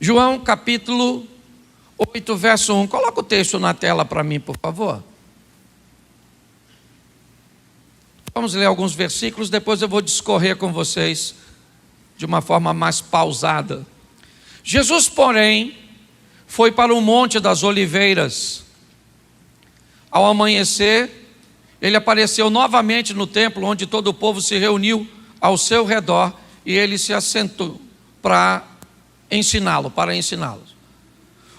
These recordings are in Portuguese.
João capítulo 8, verso 1. Coloca o texto na tela para mim, por favor. Vamos ler alguns versículos, depois eu vou discorrer com vocês de uma forma mais pausada. Jesus, porém, foi para o Monte das Oliveiras. Ao amanhecer, ele apareceu novamente no templo, onde todo o povo se reuniu ao seu redor, e ele se assentou para ensiná-lo.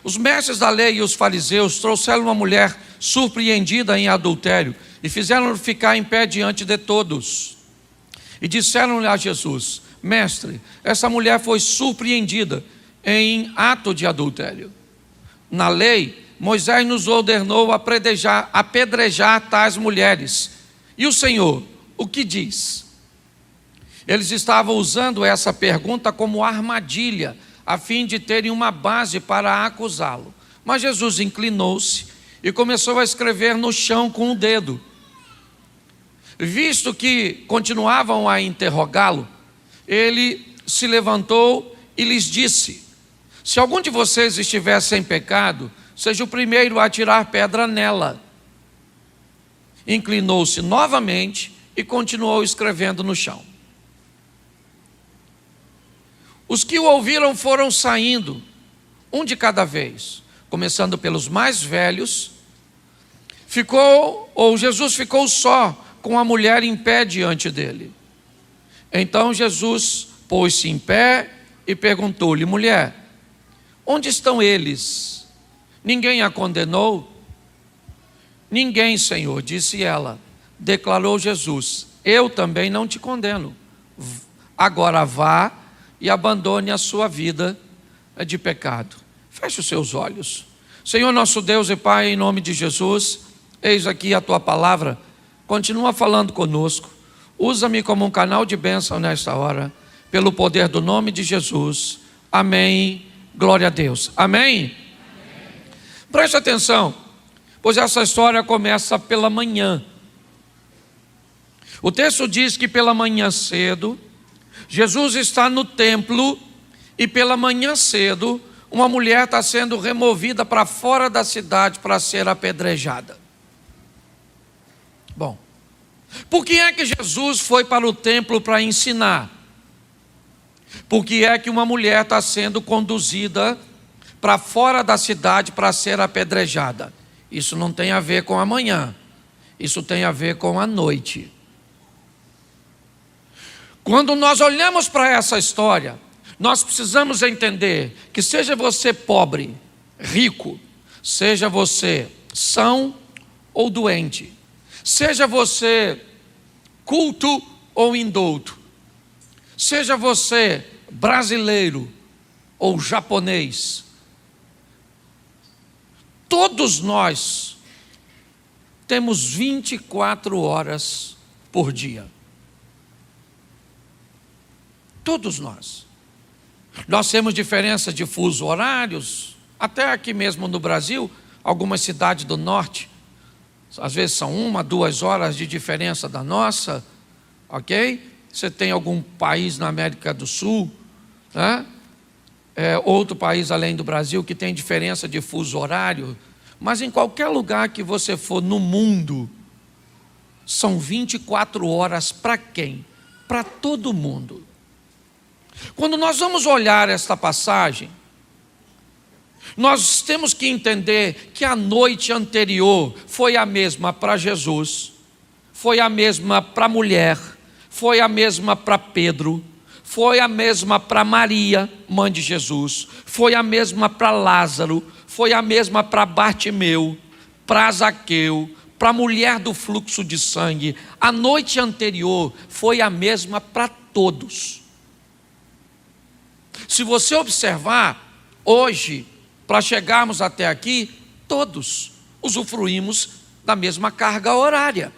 Os mestres da lei e os fariseus trouxeram uma mulher surpreendida em adultério e fizeram-no ficar em pé diante de todos. E disseram-lhe a Jesus: Mestre, essa mulher foi surpreendida em ato de adultério. Na lei, Moisés nos ordenou apedrejar tais mulheres. E o Senhor, o que diz? Eles estavam usando essa pergunta como armadilha, a fim de terem uma base para acusá-lo. Mas Jesus inclinou-se e começou a escrever no chão com o dedo. Visto que continuavam a interrogá-lo, ele se levantou e lhes disse: Se algum de vocês estiver sem pecado, seja o primeiro a atirar pedra nela. Inclinou-se novamente e continuou escrevendo no chão. Os que o ouviram foram saindo, um de cada vez, começando pelos mais velhos. Jesus ficou só com a mulher em pé diante dele. Então Jesus pôs-se em pé e perguntou-lhe: Mulher, onde estão eles? Ninguém a condenou? Ninguém, Senhor, disse ela. Declarou Jesus: Eu também não te condeno. Agora vá e abandone a sua vida de pecado. Feche os seus olhos. Senhor nosso Deus e Pai, em nome de Jesus, eis aqui a tua palavra. Continua falando conosco. Usa-me como um canal de bênção nesta hora, pelo poder do nome de Jesus. Amém. Glória a Deus. Amém? Preste atenção, pois essa história começa pela manhã. O texto diz que pela manhã cedo, Jesus está no templo e pela manhã cedo, uma mulher está sendo removida para fora da cidade para ser apedrejada. Bom, por que é que Jesus foi para o templo para ensinar? Por que é que uma mulher está sendo conduzida para fora da cidade para ser apedrejada? Isso não tem a ver com a manhã, isso tem a ver com a noite. Quando nós olhamos para essa história, nós precisamos entender que seja você pobre, rico, seja você são ou doente, seja você culto ou indouto, seja você brasileiro ou japonês, todos nós temos 24 horas por dia. Todos nós. Nós temos diferença de fuso horários, até aqui mesmo no Brasil, algumas cidades do norte, às vezes são 1, 2 horas de diferença da nossa, ok? Você tem algum país na América do Sul, né? Outro país além do Brasil que tem diferença de fuso horário, mas em qualquer lugar que você for no mundo, são 24 horas para quem? Para todo mundo. Quando nós vamos olhar esta passagem, nós temos que entender que a noite anterior foi a mesma para Jesus, foi a mesma para a mulher, foi a mesma para Pedro, foi a mesma para Maria, mãe de Jesus, foi a mesma para Lázaro, foi a mesma para Bartimeu, para Zaqueu, para a mulher do fluxo de sangue. A noite anterior foi a mesma para todos. Se você observar, hoje, para chegarmos até aqui, todos usufruímos da mesma carga horária.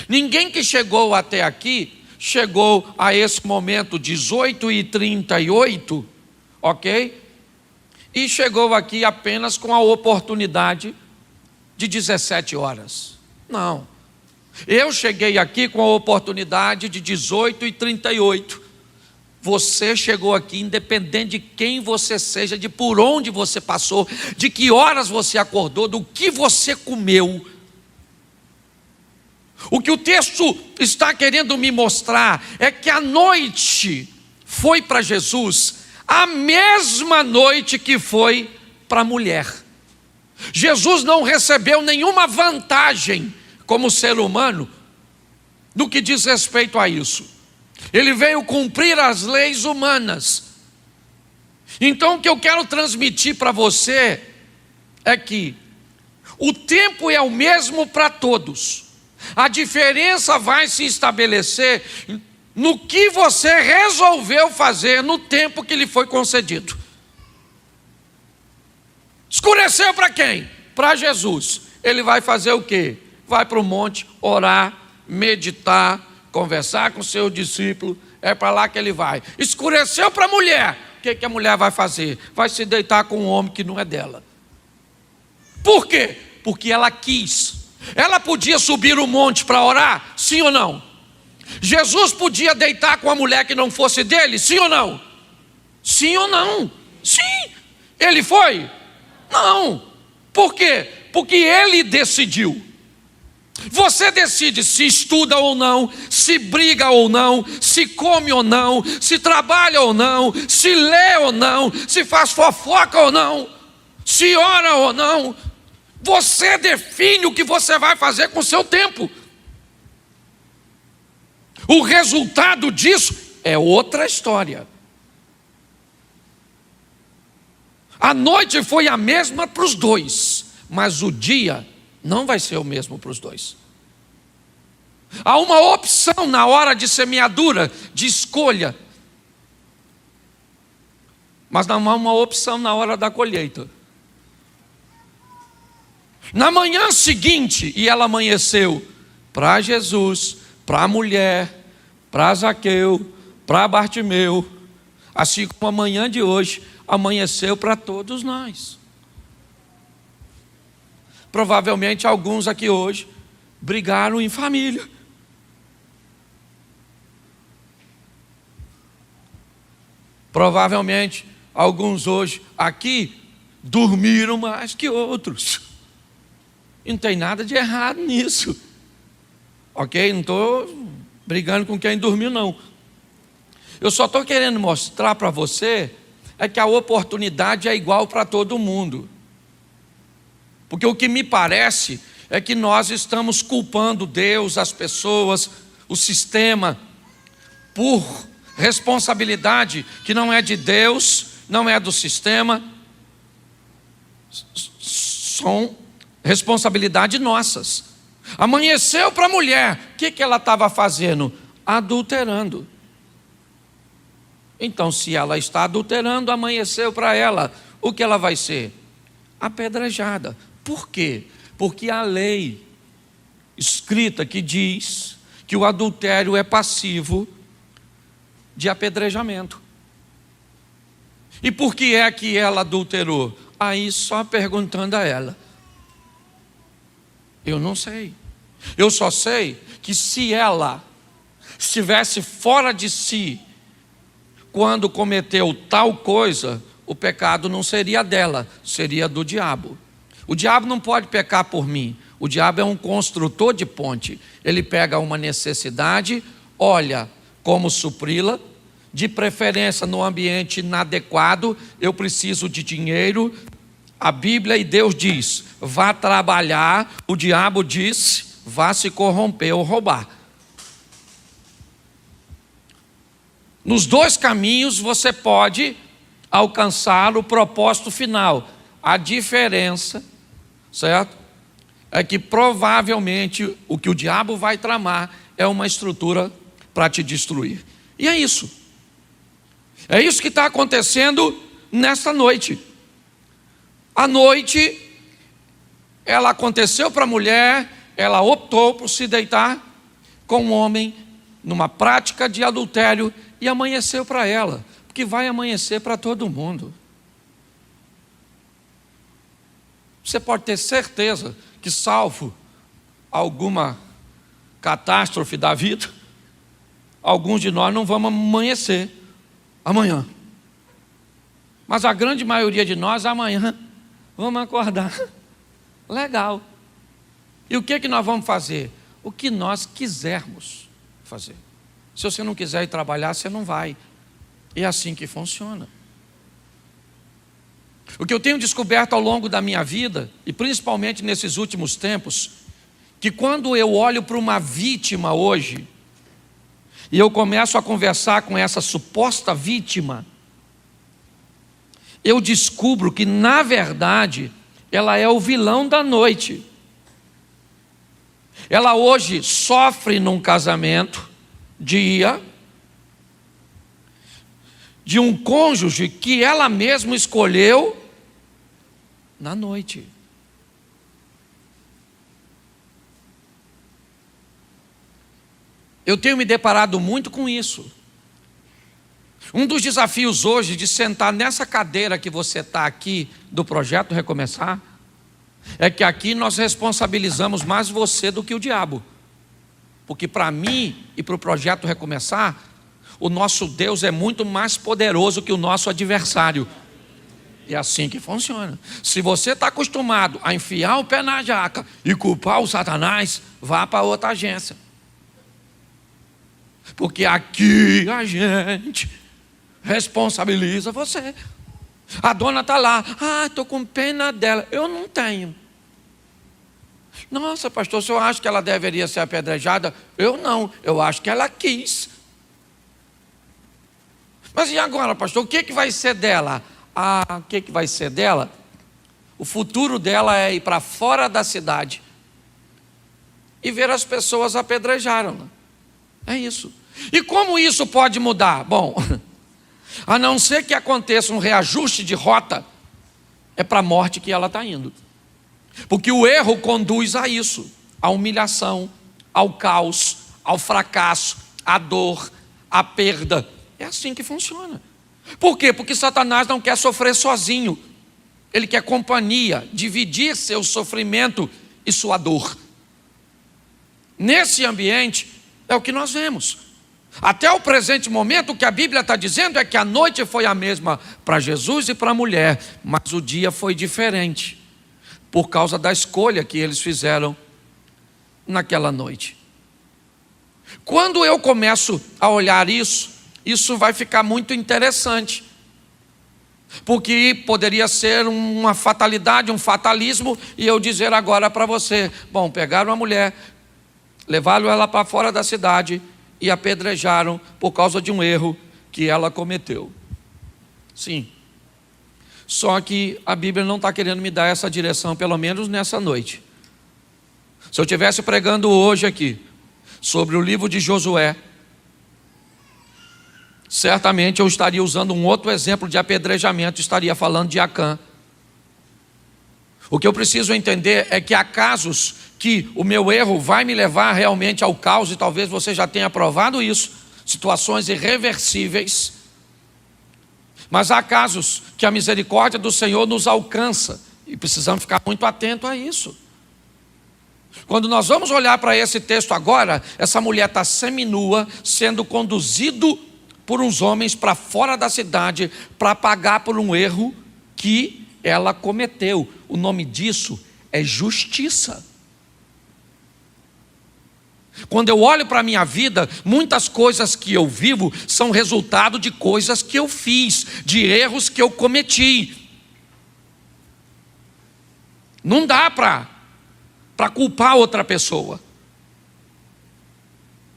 Ninguém que chegou até aqui, chegou a esse momento 18h38, ok? E chegou aqui apenas com a oportunidade de 17 horas. Não. Eu cheguei aqui com a oportunidade de 18h38. Você chegou aqui, independente de quem você seja, de por onde você passou, de que horas você acordou, do que você comeu. O que o texto está querendo me mostrar é que a noite foi para Jesus a mesma noite que foi para a mulher. Jesus não recebeu nenhuma vantagem como ser humano no que diz respeito a isso. Ele veio cumprir as leis humanas. Então o que eu quero transmitir para você é que o tempo é o mesmo para todos. A diferença vai se estabelecer no que você resolveu fazer no tempo que lhe foi concedido. Escureceu para quem? Para Jesus. Ele vai fazer o quê? Vai para o monte, orar, meditar, conversar com seu discípulo. É para lá que ele vai. Escureceu para a mulher. O que a mulher vai fazer? Vai se deitar com um homem que não é dela. Por quê? Porque ela quis. Ela podia subir o monte para orar? Sim ou não? Jesus podia deitar com a mulher que não fosse dele? Sim ou não? Sim ou não? Sim. Ele foi? Não. Por quê? Porque ele decidiu. Você decide se estuda ou não, se briga ou não, se come ou não, se trabalha ou não, se lê ou não, se faz fofoca ou não, se ora ou não. Você define o que você vai fazer com o seu tempo. O resultado disso é outra história. A noite foi a mesma para os dois, mas o dia não vai ser o mesmo para os dois. Há uma opção na hora de semeadura, de escolha, mas não há uma opção na hora da colheita. Na manhã seguinte, e ela amanheceu para Jesus, para a mulher, para Zaqueu, para Bartimeu, assim como a manhã de hoje amanheceu para todos nós. Provavelmente alguns aqui hoje brigaram em família. Provavelmente alguns hoje aqui dormiram mais que outros. E não tem nada de errado nisso. Ok? Não estou brigando com quem dormiu, não. Eu só estou querendo mostrar para você é que a oportunidade é igual para todo mundo. Porque o que me parece é que nós estamos culpando Deus, as pessoas, o sistema, por responsabilidade que não é de Deus, não é do sistema, são responsabilidade nossas. Amanheceu para a mulher, o que ela estava fazendo? Adulterando. Então, se ela está adulterando, amanheceu para ela, o que ela vai ser? Apedrejada. Por quê? Porque a lei escrita que diz que o adultério é passivo de apedrejamento. E por que é que ela adulterou? Aí só perguntando a ela. Eu não sei. Eu só sei que se ela estivesse fora de si quando cometeu tal coisa, o pecado não seria dela, seria do diabo. O diabo não pode pecar por mim. O diabo é um construtor de ponte. Ele pega uma necessidade, olha como supri-la, de preferência no ambiente inadequado. Eu preciso de dinheiro. A Bíblia e Deus diz, vá trabalhar. O diabo diz, vá se corromper ou roubar. Nos dois caminhos você pode alcançar o propósito final. A diferença, certo? É que provavelmente o que o diabo vai tramar é uma estrutura para te destruir. E é isso. É isso que está acontecendo nesta noite. A noite, ela aconteceu para a mulher, ela optou por se deitar com um homem numa prática de adultério e amanheceu para ela, porque vai amanhecer para todo mundo. Você pode ter certeza que, salvo alguma catástrofe da vida, alguns de nós não vamos amanhecer. amanhã. Mas a grande maioria de nós, amanhã, vamos acordar. Legal. E o que nós vamos fazer? O que nós quisermos fazer. Se você não quiser ir trabalhar, você não vai. É assim que funciona. O que eu tenho descoberto ao longo da minha vida, e principalmente nesses últimos tempos, que quando eu olho para uma vítima hoje, e eu começo a conversar com essa suposta vítima, eu descubro que, na verdade, ela é o vilão da noite. Ela hoje sofre num casamento, de um cônjuge que ela mesma escolheu na noite. Eu tenho me deparado muito com isso. Um dos desafios hoje de sentar nessa cadeira que você está aqui, do Projeto Recomeçar, é que aqui nós responsabilizamos mais você do que o diabo. Porque para mim e para o Projeto Recomeçar, o nosso Deus é muito mais poderoso que o nosso adversário. É assim que funciona. Se você está acostumado a enfiar o pé na jaca e culpar o Satanás, vá para outra agência. Porque aqui a gente responsabiliza você. A dona está lá, estou com pena dela. Eu não tenho. Nossa, pastor, o senhor acha que ela deveria ser apedrejada? Eu não, eu acho que ela quis. Mas e agora, pastor, o que vai ser dela? O que vai ser dela? O futuro dela é ir para fora da cidade e ver as pessoas apedrejaram. É isso. E como isso pode mudar? Bom, a não ser que aconteça um reajuste de rota, é para a morte que ela está indo. Porque o erro conduz a isso, à humilhação, ao caos, ao fracasso, à dor, à perda. É assim que funciona. Por quê? Porque Satanás não quer sofrer sozinho. Ele quer companhia, dividir seu sofrimento e sua dor. Nesse ambiente é o que nós vemos. Até o presente momento, o que a Bíblia está dizendo é que a noite foi a mesma para Jesus e para a mulher, mas o dia foi diferente, por causa da escolha que eles fizeram naquela noite. Quando eu começo a olhar isso vai ficar muito interessante, porque poderia ser uma fatalidade, um fatalismo, e eu dizer agora para você, bom, pegaram a mulher, levaram ela para fora da cidade e apedrejaram por causa de um erro que ela cometeu. Sim. Só que a Bíblia não está querendo me dar essa direção, pelo menos nessa noite. Se eu estivesse pregando hoje aqui sobre o livro de Josué, certamente eu estaria usando um outro exemplo de apedrejamento, estaria falando de Acã. O que eu preciso entender é que há casos que o meu erro vai me levar realmente ao caos, e talvez você já tenha provado isso, situações irreversíveis. Mas há casos que a misericórdia do Senhor nos alcança, e precisamos ficar muito atentos a isso. Quando nós vamos olhar para esse texto agora, essa mulher está seminua, sendo conduzido por uns homens para fora da cidade, para pagar por um erro que ela cometeu. O nome disso é justiça. Quando eu olho para a minha vida, muitas coisas que eu vivo são resultado de coisas que eu fiz, de erros que eu cometi. Não dá para culpar outra pessoa.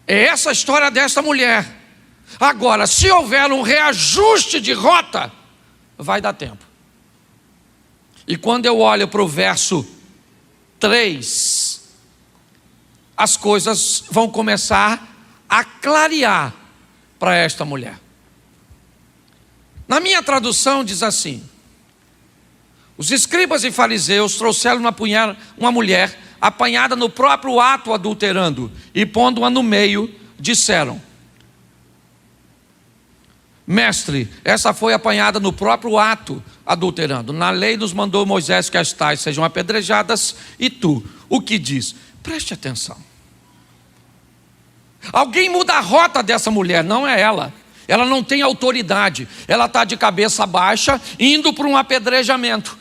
É essa a história dessa mulher. Agora, se houver um reajuste de rota, vai dar tempo. E quando eu olho para o verso 3, as coisas vão começar a clarear para esta mulher. Na minha tradução diz assim: os escribas e fariseus trouxeram uma mulher apanhada no próprio ato adulterando, e pondo-a no meio, disseram: mestre, essa foi apanhada no próprio ato adulterando. Na lei nos mandou Moisés que as tais sejam apedrejadas, e tu, o que diz? Preste atenção. Alguém muda a rota dessa mulher, não é ela. ela não tem autoridade, ela está de cabeça baixa, indo para um apedrejamento.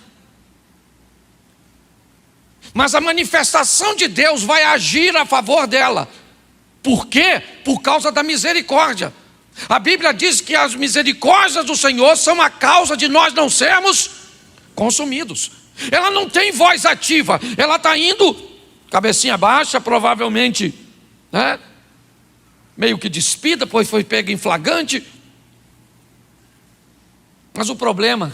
Mas a manifestação de Deus vai agir a favor dela. Por quê? Por causa da misericórdia. A Bíblia diz que as misericórdias do Senhor são a causa de nós não sermos consumidos. Ela não tem voz ativa, ela está indo, cabecinha baixa, provavelmente, né? Meio que despida, pois foi pega em flagrante. Mas o problema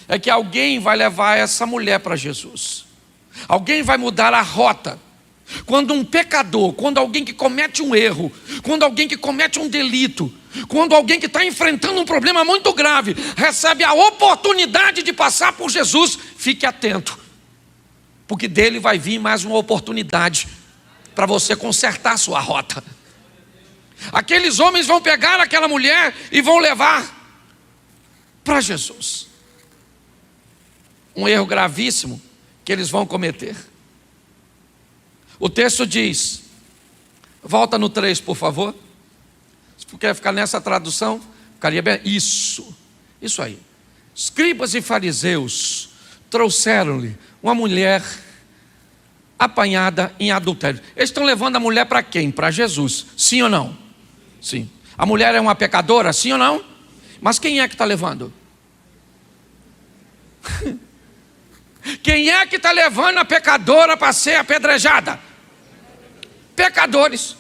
é que alguém vai levar essa mulher para Jesus. Alguém vai mudar a rota. Quando um pecador, quando alguém que comete um erro, quando alguém que comete um delito, quando alguém que está enfrentando um problema muito grave, recebe a oportunidade de passar por Jesus, fique atento, porque dele vai vir mais uma oportunidade para você consertar a sua rota. Aqueles homens vão pegar aquela mulher e vão levar para Jesus. Um erro gravíssimo que eles vão cometer. O texto diz, volta no 3, por favor. Se quer ficar nessa tradução, ficaria bem. Isso aí. Escribas e fariseus trouxeram-lhe uma mulher apanhada em adultério. Eles estão levando a mulher para quem? Para Jesus, sim ou não? Sim. A mulher é uma pecadora, sim ou não? Mas quem é que está levando? Quem é que está levando a pecadora para ser apedrejada? Pecadores.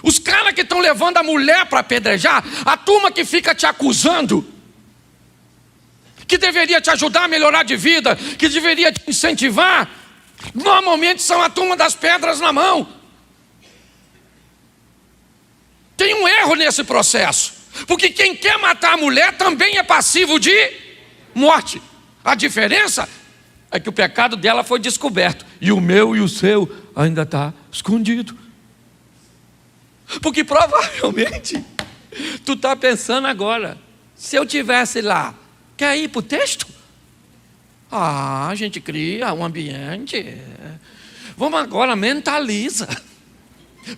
Os caras que estão levando a mulher para apedrejar, a turma que fica te acusando, que deveria te ajudar a melhorar de vida, que deveria te incentivar, normalmente são a turma das pedras na mão. Tem um erro nesse processo, porque quem quer matar a mulher também é passivo de morte. A diferença é que o pecado dela foi descoberto, e o meu e o seu ainda está escondido. Porque provavelmente tu está pensando agora, se eu tivesse lá, quer ir para o texto? A gente cria um ambiente. Vamos agora, mentaliza.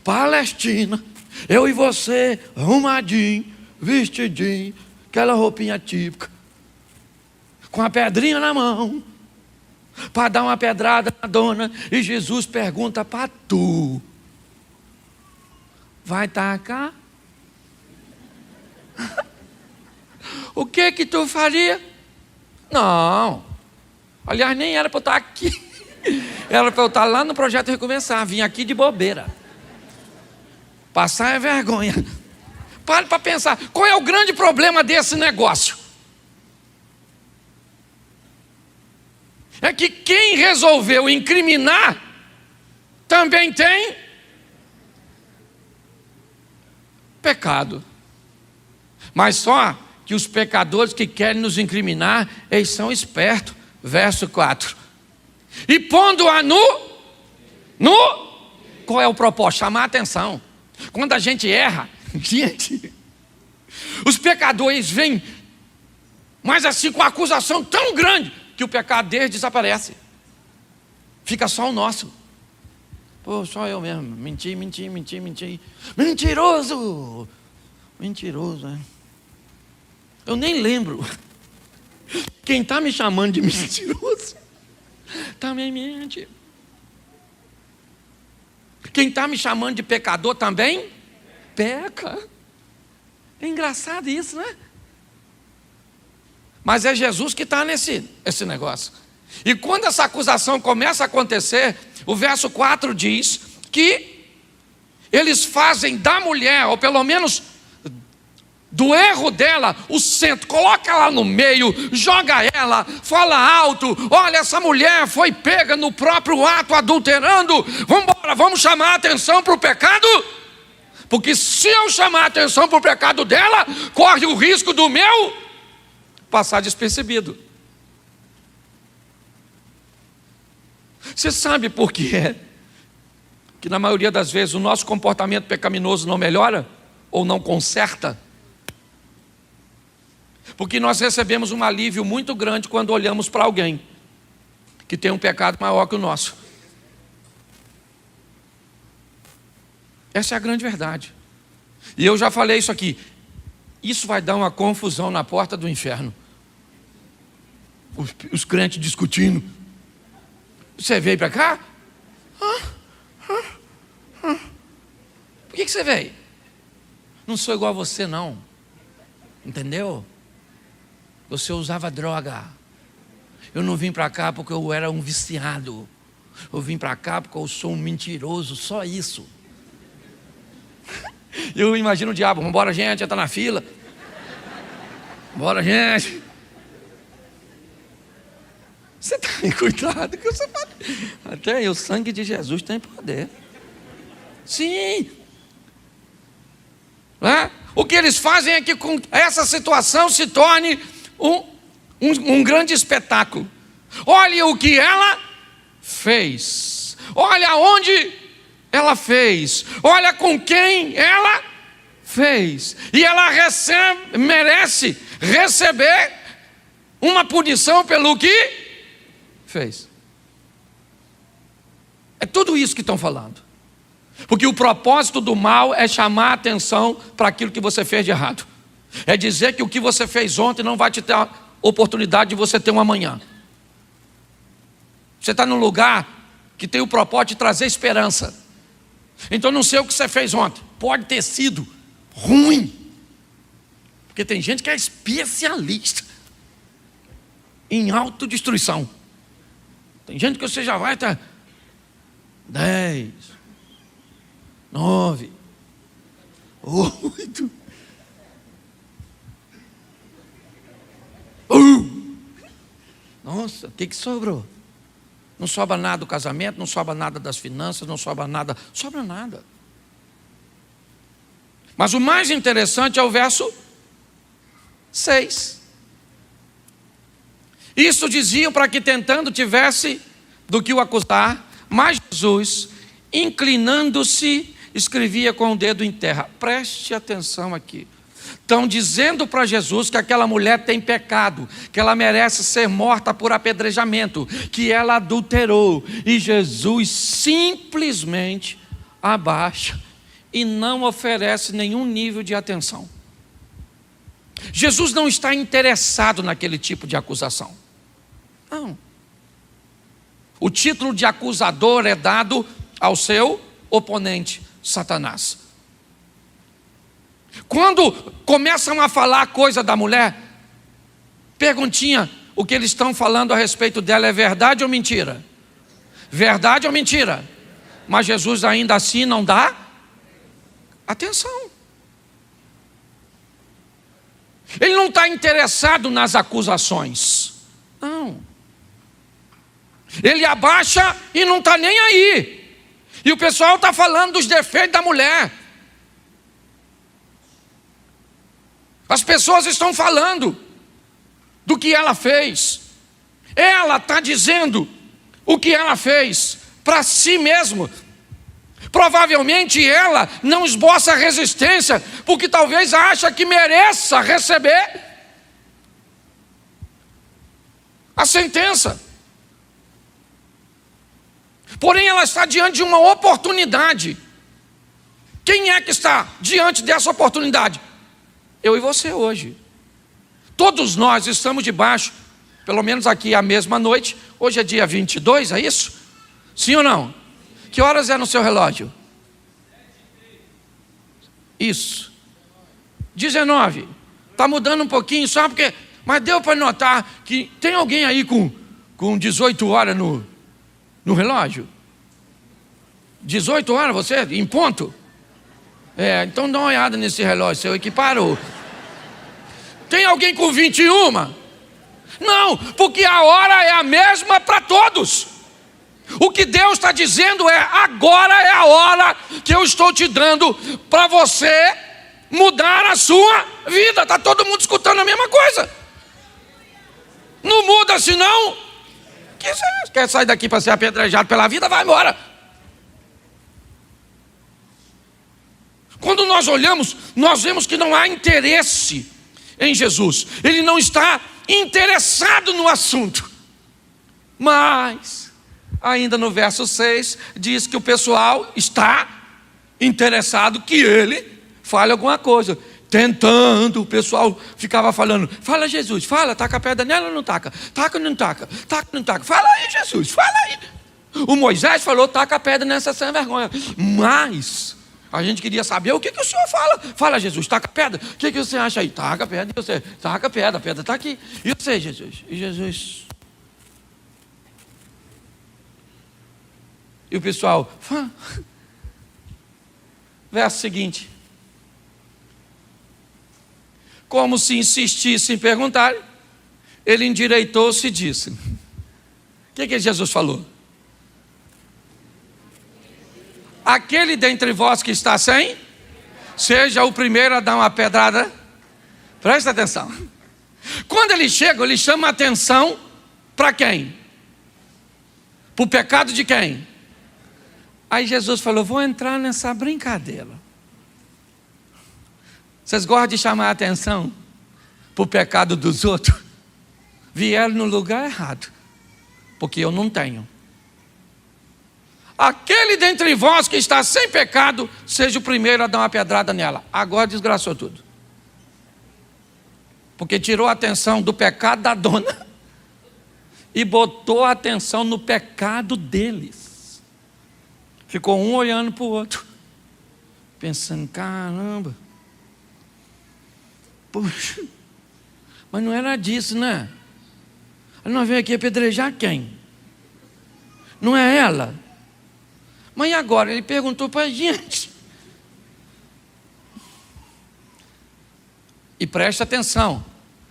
Palestina, eu e você, arrumadinho, vestidinho, aquela roupinha típica, com a pedrinha na mão, para dar uma pedrada na dona, e Jesus pergunta para tu: vai tacar? O que que tu faria? Não, aliás, nem era para eu estar aqui, era para eu estar lá no Projeto Recomeçar, vim aqui de bobeira, passar é vergonha. Pare para pensar, qual é o grande problema desse negócio? É que quem resolveu incriminar também tem pecado. Mas só que os pecadores que querem nos incriminar, eles são espertos. Verso 4. E pondo-a qual é o propósito? Chamar a atenção. Quando a gente erra, gente, os pecadores vêm, mas assim com uma acusação tão grande, que o pecado deles desaparece. Fica só o nosso. Pô, só eu mesmo. Menti. Mentiroso, né? Eu nem lembro. Quem está me chamando de mentiroso também mente. Quem está me chamando de pecador também peca. É engraçado isso, né? Mas é Jesus que está nesse negócio. E quando essa acusação começa a acontecer, o verso 4 diz que eles fazem da mulher, ou pelo menos do erro dela, o centro. Coloca ela no meio, joga ela, fala alto: olha, essa mulher foi pega no próprio ato adulterando. Vamos embora, vamos chamar a atenção para o pecado, porque se eu chamar a atenção para o pecado dela, corre o risco do meu passar despercebido. Você sabe por quê? Que na maioria das vezes o nosso comportamento pecaminoso não melhora ou não conserta? Porque nós recebemos um alívio muito grande quando olhamos para alguém que tem um pecado maior que o nosso. Essa é a grande verdade. E eu já falei isso aqui. Isso vai dar uma confusão na porta do inferno. Os crentes discutindo. Você veio para cá? Por que você veio? Não sou igual a você, não. Entendeu? Você usava droga. Eu não vim para cá porque eu era um viciado. Eu vim para cá porque eu sou um mentiroso. Só isso. Eu imagino o diabo. Vambora, gente, já está na fila. Bora, gente. Você está aí, cuidado que você pode. Até aí, o sangue de Jesus tem poder. Sim. O que eles fazem é que com essa situação se torne um grande espetáculo. Olha o que ela fez. Olha onde ela fez. Olha com quem ela fez. E ela merece receber uma punição pelo que fez. É tudo isso que estão falando. Porque o propósito do mal é chamar a atenção para aquilo que você fez de errado. É dizer que o que você fez ontem não vai te ter a oportunidade de você ter um amanhã. Você está num lugar que tem o propósito de trazer esperança. Então não sei o que você fez ontem. Pode ter sido ruim. Porque tem gente que é especialista em autodestruição. Tem gente que você já vai estar 10, 9, 8. Nossa, o que sobrou? Não sobra nada do casamento, não sobra nada das finanças, não sobra nada. Sobra nada. Mas o mais interessante é o verso 6. Isso diziam para que tentando tivesse do que o acusar, mas Jesus, inclinando-se, escrevia com o dedo em terra. Preste atenção aqui. Estão dizendo para Jesus que aquela mulher tem pecado, que ela merece ser morta por apedrejamento, que ela adulterou. E Jesus simplesmente abaixa e não oferece nenhum nível de atenção. Jesus não está interessado naquele tipo de acusação. Não. O título de acusador é dado ao seu oponente, Satanás. Quando começam a falar coisa da mulher, perguntinha, o que eles estão falando a respeito dela é verdade ou mentira? Verdade ou mentira? Mas Jesus ainda assim não dá atenção. Ele não está interessado nas acusações. Não. Ele abaixa e não está nem aí. E o pessoal está falando dos defeitos da mulher. As pessoas estão falando do que ela fez. Ela está dizendo o que ela fez para si mesma. Provavelmente ela não esboça resistência, porque talvez acha que mereça receber a sentença. Porém, ela está diante de uma oportunidade. Quem é que está diante dessa oportunidade? Eu e você hoje. Todos nós estamos debaixo, pelo menos aqui a mesma noite. Hoje é dia 22, é isso? Sim ou não? Que horas é no seu relógio? Isso. 19. Está mudando um pouquinho, só porque... Mas deu para notar que tem alguém aí com 18 horas no relógio? 18 horas você? Em ponto? Então dá uma olhada nesse relógio seu que parou. Tem alguém com 21? Não, porque a hora é a mesma para todos. O que Deus está dizendo é: agora é a hora que eu estou te dando para você mudar a sua vida. Está todo mundo escutando a mesma coisa. Não muda senão. Quer sair daqui para ser apedrejado pela vida? Vai embora. Quando nós olhamos, nós vemos que não há interesse em Jesus. Ele não está interessado no assunto. Mas, ainda no verso 6, diz que o pessoal está interessado que ele fale alguma coisa. Tentando, o pessoal ficava falando, fala Jesus, fala, taca a pedra nela ou não taca? Taca ou não taca? Taca ou não taca? Fala aí Jesus, fala aí. O Moisés falou, taca a pedra nessa sem vergonha. Mas a gente queria saber o que o senhor fala. Fala Jesus, taca a pedra. O que você acha aí? Taca a pedra, e você? Taca a pedra está aqui. E você, Jesus? E Jesus... E o pessoal, verso seguinte. Como se insistisse em perguntar, ele endireitou-se e disse: o que Jesus falou? Aquele dentre vós que está sem, seja o primeiro a dar uma pedrada. Presta atenção. Quando ele chega, ele chama a atenção para quem? Para o pecado de quem? Aí Jesus falou, vou entrar nessa brincadeira. Vocês gostam de chamar a atenção para o pecado dos outros? Vieram no lugar errado, porque eu não tenho. Aquele dentre vós que está sem pecado, seja o primeiro a dar uma pedrada nela. Agora desgraçou tudo. Porque tirou a atenção do pecado da dona e botou a atenção no pecado deles. Ficou um olhando para o outro, pensando, caramba, poxa, mas não era disso, né? Ela não veio aqui apedrejar quem? Não é ela? Mas e agora? Ele perguntou para a gente. E preste atenção,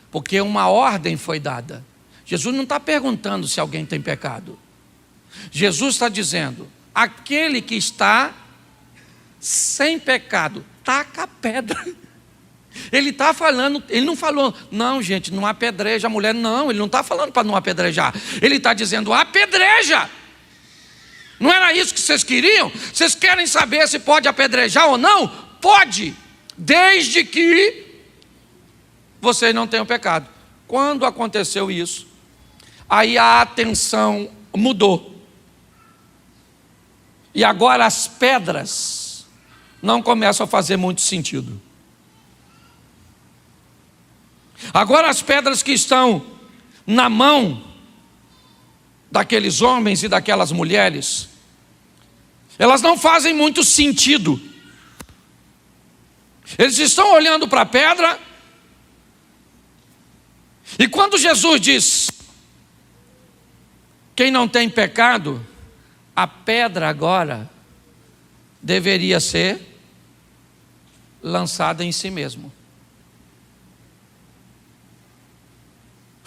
porque uma ordem foi dada. Jesus não está perguntando se alguém tem pecado. Jesus está dizendo, aquele que está sem pecado, taca a pedra. Ele está falando, ele não falou, não gente, não apedreja a mulher, não, ele não está falando para não apedrejar, ele está dizendo, apedreja. Não era isso que vocês queriam? Vocês querem saber se pode apedrejar ou não? Pode, desde que vocês não tenham pecado. Quando aconteceu isso, aí a atenção mudou. E agora as pedras não começam a fazer muito sentido. Agora as pedras que estão na mão daqueles homens e daquelas mulheres, elas não fazem muito sentido. Eles estão olhando para a pedra, e quando Jesus diz, quem não tem pecado, a pedra agora deveria ser lançada em si mesmo.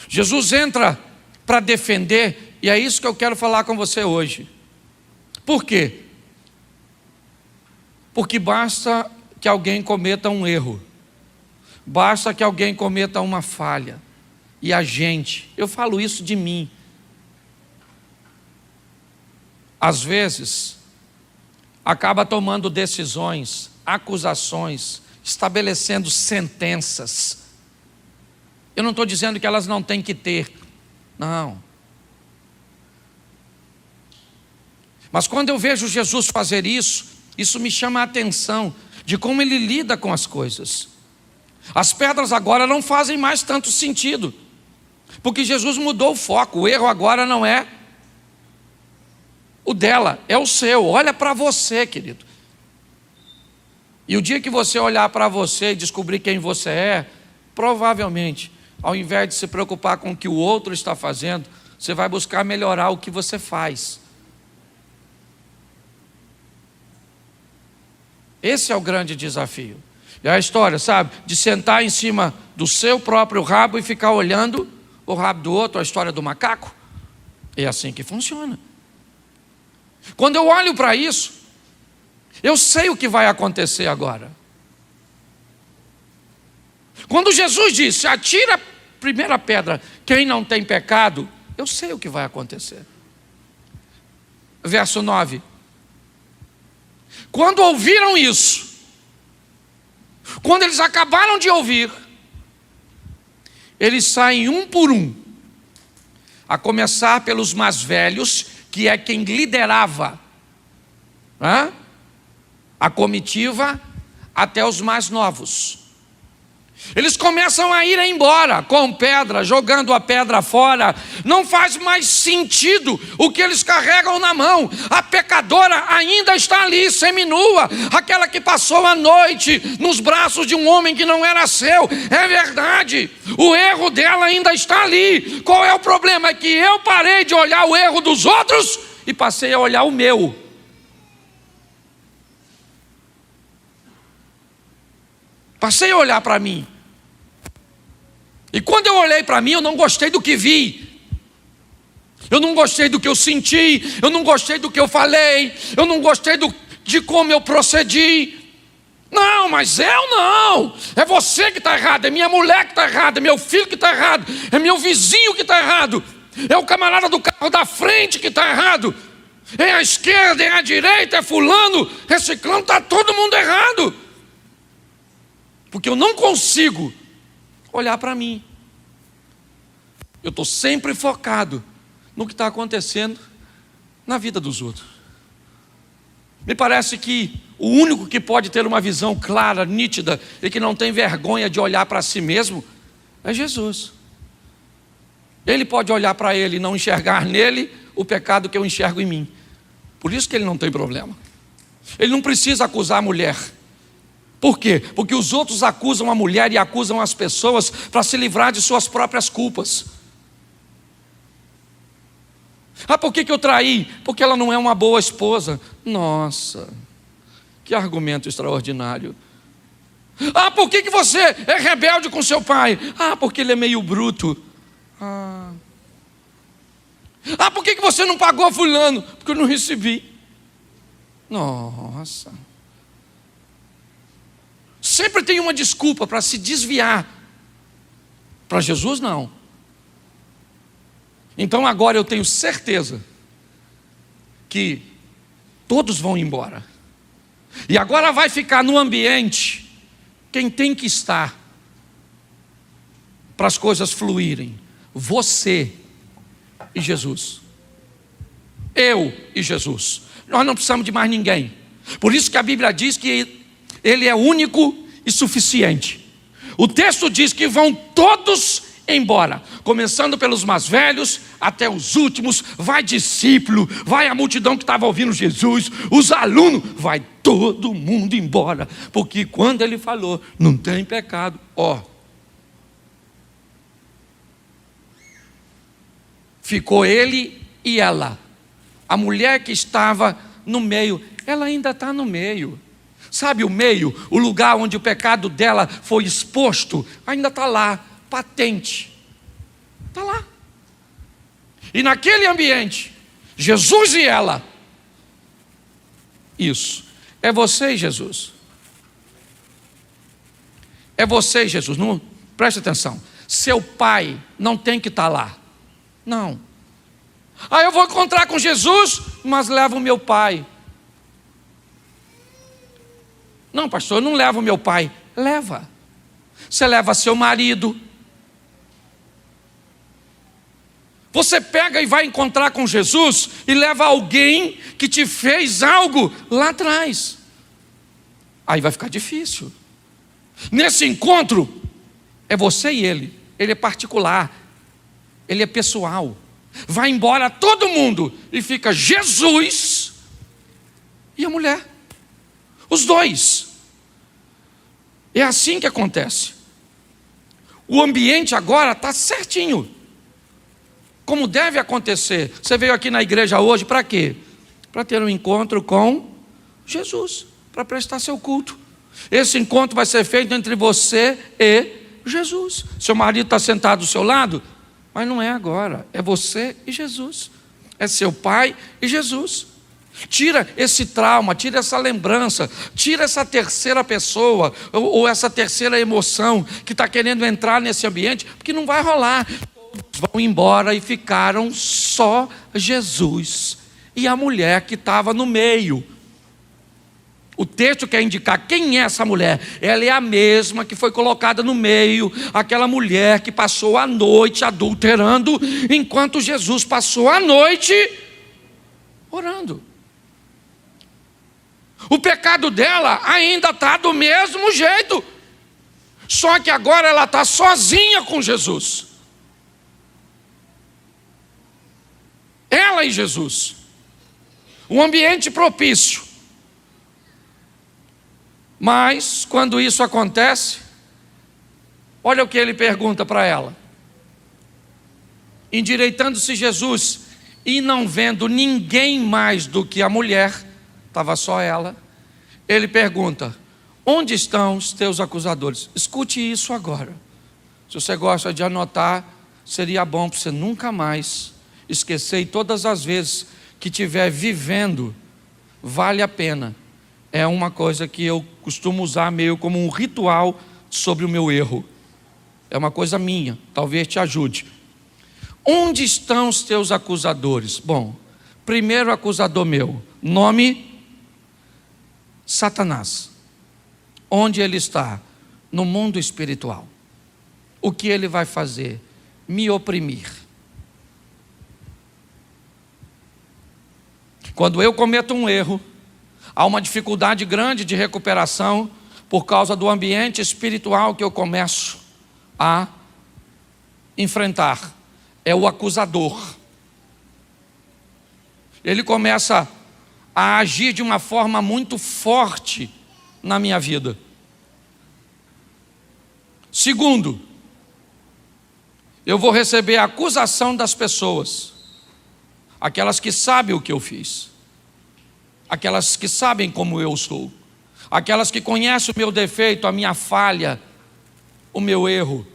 Jesus entra para defender, e é isso que eu quero falar com você hoje. Por quê? Porque basta que alguém cometa um erro, basta que alguém cometa uma falha, e a gente, eu falo isso de mim, às vezes, acaba tomando decisões, acusações, estabelecendo sentenças. Eu não estou dizendo que elas não têm que ter, não. Mas quando eu vejo Jesus fazer isso, isso me chama a atenção de como ele lida com as coisas. As pedras agora não fazem mais tanto sentido, porque Jesus mudou o foco. O erro agora não é o dela, é o seu. Olha para você, querido. E o dia que você olhar para você e descobrir quem você é, provavelmente, ao invés de se preocupar com o que o outro está fazendo, você vai buscar melhorar o que você faz. Esse é o grande desafio. É a história, sabe? De sentar em cima do seu próprio rabo e ficar olhando o rabo do outro, a história do macaco. É assim que funciona. Quando eu olho para isso, eu sei o que vai acontecer agora. Quando Jesus disse, atira a primeira pedra, quem não tem pecado, eu sei o que vai acontecer. Verso 9. Quando ouviram isso, quando eles acabaram de ouvir, eles saem um por um, a começar pelos mais velhos, que é quem liderava a comitiva, até os mais novos. Eles começam a ir embora com pedra, jogando a pedra fora. Não faz mais sentido o que eles carregam na mão. A pecadora ainda está ali, seminua. Aquela que passou a noite nos braços de um homem que não era seu. É verdade, o erro dela ainda está ali. Qual é o problema? É que eu parei de olhar o erro dos outros e passei a olhar o meu. Passei a olhar para mim. E quando eu olhei para mim, eu não gostei do que vi. Eu não gostei do que eu senti. Eu não gostei do que eu falei. Eu não gostei de como eu procedi. Não, mas eu não. É você que está errado. É minha mulher que está errada. É meu filho que está errado. É meu vizinho que está errado. É o camarada do carro da frente que está errado. É a esquerda, é a direita, é fulano. É ciclano, está todo mundo errado. Porque eu não consigo olhar para mim. Eu estou sempre focado no que está acontecendo na vida dos outros. Me parece que o único que pode ter uma visão clara, nítida, e que não tem vergonha de olhar para si mesmo, é Jesus. Ele pode olhar para ele e não enxergar nele o pecado que eu enxergo em mim. Por isso que ele não tem problema. Ele não precisa acusar a mulher. Por quê? Porque os outros acusam a mulher e acusam as pessoas para se livrar de suas próprias culpas. Ah, por que eu traí? Porque ela não é uma boa esposa. Nossa, que argumento extraordinário. Ah, por que você é rebelde com seu pai? Ah, porque ele é meio bruto. Ah, por que você não pagou fulano? Porque eu não recebi. Nossa. Sempre tem uma desculpa para se desviar. Para Jesus, não. Então agora eu tenho certeza que todos vão embora. E agora vai ficar no ambiente quem tem que estar para as coisas fluírem. Você e Jesus. Eu e Jesus. Nós não precisamos de mais ninguém. Por isso que a Bíblia diz que Ele é único e suficiente. O texto diz que vão todos embora, começando pelos mais velhos até os últimos. Vai discípulo, vai a multidão que estava ouvindo Jesus, os alunos, vai todo mundo embora. Porque quando ele falou, não tem pecado, ficou ele e ela. A mulher que estava no meio, ela ainda está no meio. Sabe o meio, o lugar onde o pecado dela foi exposto, ainda está lá, patente. Está lá. E naquele ambiente, Jesus e ela. Isso. É você e Jesus. É você e Jesus. Não, preste atenção. Seu pai não tem que estar lá. Não. Eu vou encontrar com Jesus, mas levo o meu pai. Não, pastor, eu não levo meu pai. Leva. Você leva seu marido. Você pega e vai encontrar com Jesus e leva alguém que te fez algo lá atrás. Aí vai ficar difícil. Nesse encontro, é você e ele. Ele é particular. Ele é pessoal. Vai embora todo mundo e fica Jesus e a mulher. Os dois. É assim que acontece. O ambiente agora está certinho. Como deve acontecer. Você veio aqui na igreja hoje para quê? Para ter um encontro com Jesus. Para prestar seu culto. Esse encontro vai ser feito entre você e Jesus. Seu marido está sentado do seu lado, mas não é agora. É você e Jesus. É seu pai e Jesus. Tira esse trauma, tira essa lembrança, tira essa terceira pessoa ou essa terceira emoção que está querendo entrar nesse ambiente, porque não vai rolar. Todos vão embora e ficaram só Jesus e a mulher que estava no meio. O texto quer indicar quem é essa mulher. Ela é a mesma que foi colocada no meio, aquela mulher que passou a noite adulterando, enquanto Jesus passou a noite orando. O pecado dela ainda está do mesmo jeito. Só que agora ela está sozinha com Jesus. Ela e Jesus. Um ambiente propício. Mas, quando isso acontece, olha o que ele pergunta para ela. Endireitando-se Jesus, e não vendo ninguém mais do que a mulher, estava só ela, ele pergunta: onde estão os teus acusadores? Escute isso agora. Se você gosta de anotar, seria bom para você nunca mais esquecer, e todas as vezes que estiver vivendo, vale a pena. É uma coisa que eu costumo usar meio como um ritual sobre o meu erro. É uma coisa minha, talvez te ajude. Onde estão os teus acusadores? Bom, primeiro acusador meu, nome Satanás. Onde ele está? No mundo espiritual. O que ele vai fazer? Me oprimir. Quando eu cometo um erro, há uma dificuldade grande de recuperação por causa do ambiente espiritual que eu começo a enfrentar. É o acusador. Ele começa a agir de uma forma muito forte na minha vida. Segundo, eu vou receber a acusação das pessoas, aquelas que sabem o que eu fiz, aquelas que sabem como eu sou, aquelas que conhecem o meu defeito, a minha falha, o meu erro.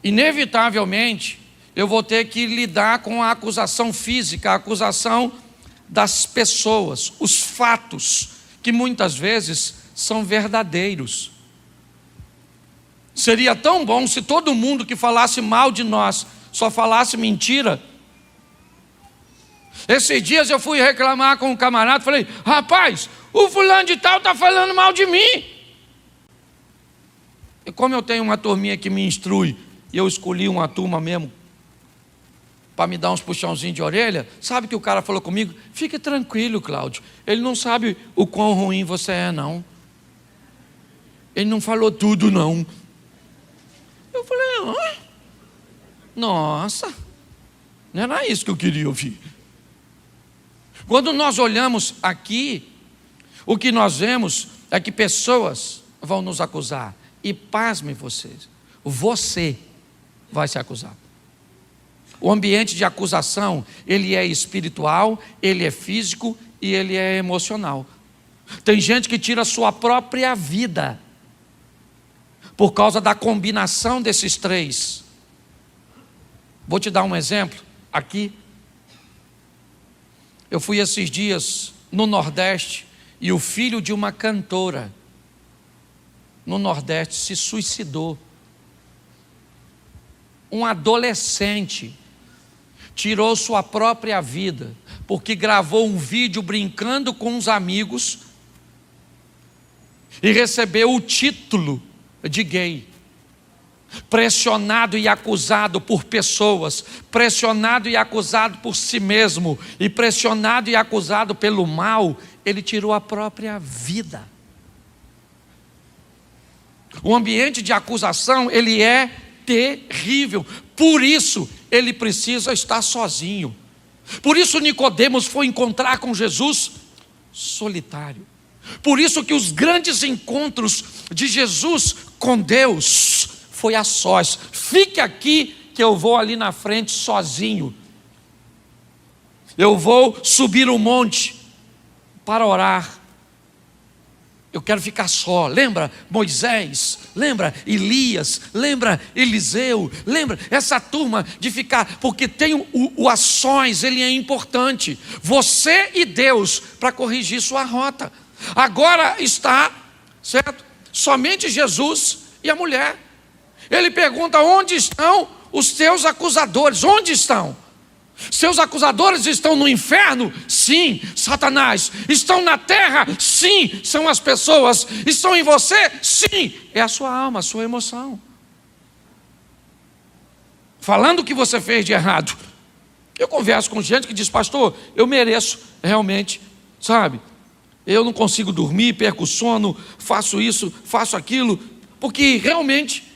Inevitavelmente, eu vou ter que lidar com a acusação física, a acusação das pessoas, os fatos, que muitas vezes são verdadeiros. Seria tão bom se todo mundo que falasse mal de nós só falasse mentira. Esses dias eu fui reclamar com um camarada, falei: rapaz, o fulano de tal está falando mal de mim. E como eu tenho uma turminha que me instrui, e eu escolhi uma turma mesmo para me dar uns puxãozinhos de orelha, sabe que o cara falou comigo? Fique tranquilo, Cláudio, ele não sabe o quão ruim você é, não. Ele não falou tudo, não. Eu falei: nossa, não era isso que eu queria ouvir. Quando nós olhamos aqui, o que nós vemos é que pessoas vão nos acusar. E pasmem vocês, você vai se acusar. O ambiente de acusação, ele é espiritual, ele é físico e ele é emocional. Tem gente que tira a sua própria vida por causa da combinação desses três. Vou te dar um exemplo aqui. Eu fui esses dias no Nordeste e o filho de uma cantora no Nordeste se suicidou. Um adolescente tirou sua própria vida porque gravou um vídeo brincando com os amigos e recebeu o título de gay. Pressionado e acusado por pessoas, pressionado e acusado por si mesmo, e pressionado e acusado pelo mal, ele tirou a própria vida. O ambiente de acusação, ele é terrível. Por isso, ele precisa estar sozinho. Por isso, Nicodemos foi encontrar com Jesus solitário. Por isso que os grandes encontros de Jesus com Deus foi a sós. Fique aqui que eu vou ali na frente sozinho. Eu vou subir o monte para orar. Eu quero ficar só. Lembra Moisés? Lembra Elias? Lembra Eliseu? Lembra essa turma de ficar? Porque tem o a sós, ele é importante. Você e Deus para corrigir sua rota. Agora está, certo? Somente Jesus e a mulher. Ele pergunta: onde estão os teus acusadores? Onde estão? Seus acusadores estão no inferno? Sim, Satanás. Estão na terra? Sim, são as pessoas. Estão em você? Sim, é a sua alma, a sua emoção. Falando o que você fez de errado. Eu converso com gente que diz: pastor, eu mereço realmente, sabe? Eu não consigo dormir, perco o sono, faço isso, faço aquilo, porque realmente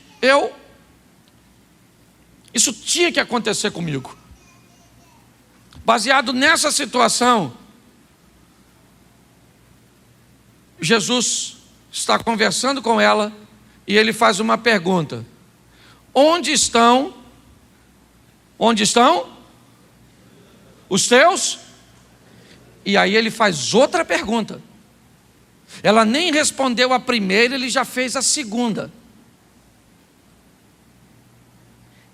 isso tinha que acontecer comigo. Baseado nessa situação, Jesus está conversando com ela e ele faz uma pergunta: onde estão os teus? E aí ele faz outra pergunta. Ela nem respondeu a primeira, ele já fez a segunda.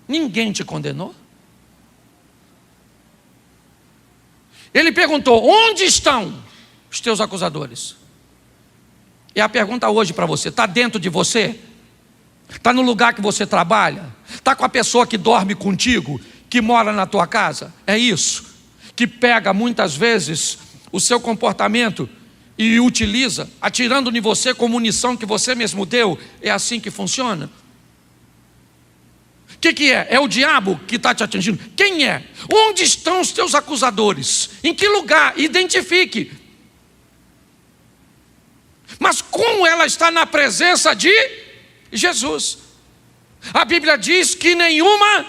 Ninguém te condenou? Ele perguntou: onde estão os teus acusadores? E a pergunta hoje para você: está dentro de você? Está no lugar que você trabalha? Está com a pessoa que dorme contigo, que mora na tua casa? É isso? Que pega muitas vezes o seu comportamento e utiliza, atirando em você com munição que você mesmo deu? É assim que funciona? O que é? É o diabo que está te atingindo? Quem é? Onde estão os teus acusadores? Em que lugar? Identifique. Mas como ela está na presença de Jesus? A Bíblia diz que nenhuma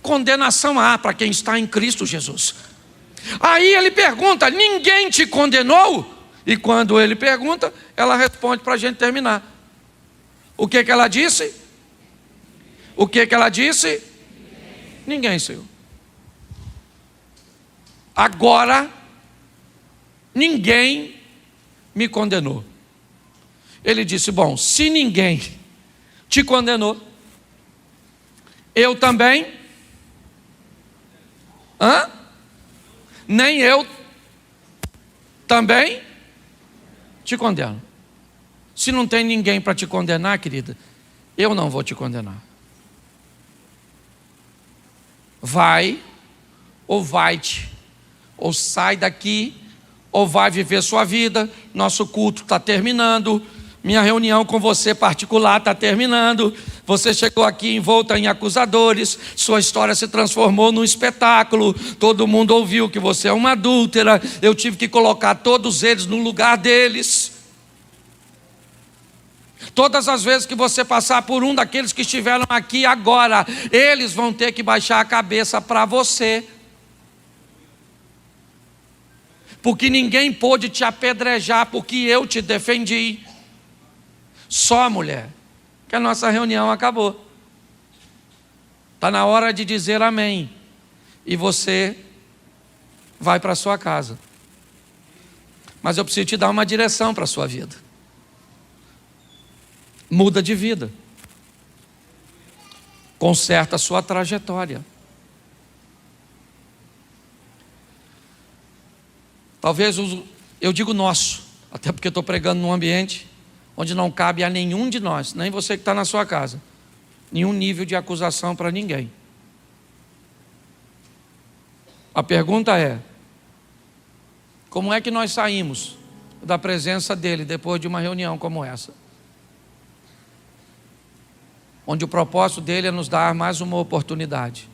condenação há para quem está em Cristo Jesus. Aí ele pergunta: ninguém te condenou? E quando ele pergunta, ela responde para a gente terminar. O que ela disse? O que ela disse? Ninguém, Senhor. Agora, ninguém me condenou. Ele disse: bom, se ninguém te condenou, eu também, nem eu também te condeno. Se não tem ninguém para te condenar, querida, eu não vou te condenar. Vai, ou vai-te, ou sai daqui, ou vai viver sua vida. Nosso culto está terminando, minha reunião com você particular está terminando. Você chegou aqui envolta em acusadores, sua história se transformou num espetáculo, todo mundo ouviu que você é uma adúltera, eu tive que colocar todos eles no lugar deles. Todas as vezes que você passar por um daqueles que estiveram aqui agora, eles vão ter que baixar a cabeça para você, porque ninguém pôde te apedrejar, porque eu te defendi. Só, mulher, que a nossa reunião acabou. Está na hora de dizer amém, e você vai para a sua casa. Mas eu preciso te dar uma direção para a sua vida. Muda de vida. Conserta a sua trajetória. Talvez, eu digo nosso, até porque estou pregando num ambiente onde não cabe a nenhum de nós, nem você que está na sua casa, nenhum nível de acusação para ninguém. A pergunta é: como é que nós saímos da presença dele depois de uma reunião como essa? Onde o propósito dele é nos dar mais uma oportunidade.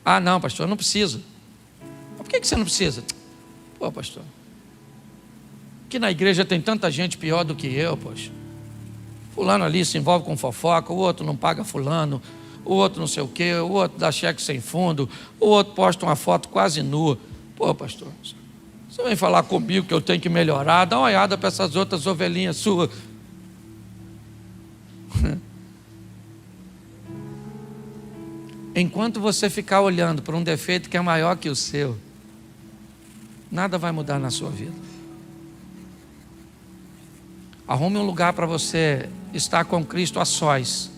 Ah, não, pastor, não precisa. Por que você não precisa? Pô, pastor, aqui na igreja tem tanta gente pior do que eu, poxa. Fulano ali se envolve com fofoca, o outro não paga fulano, o outro não sei o quê, o outro dá cheque sem fundo, o outro posta uma foto quase nua. Pô, pastor, você vem falar comigo que eu tenho que melhorar? Dá uma olhada para essas outras ovelhinhas suas. Enquanto você ficar olhando para um defeito que é maior que o seu, nada vai mudar na sua vida. Arrume um lugar para você estar com Cristo a sós,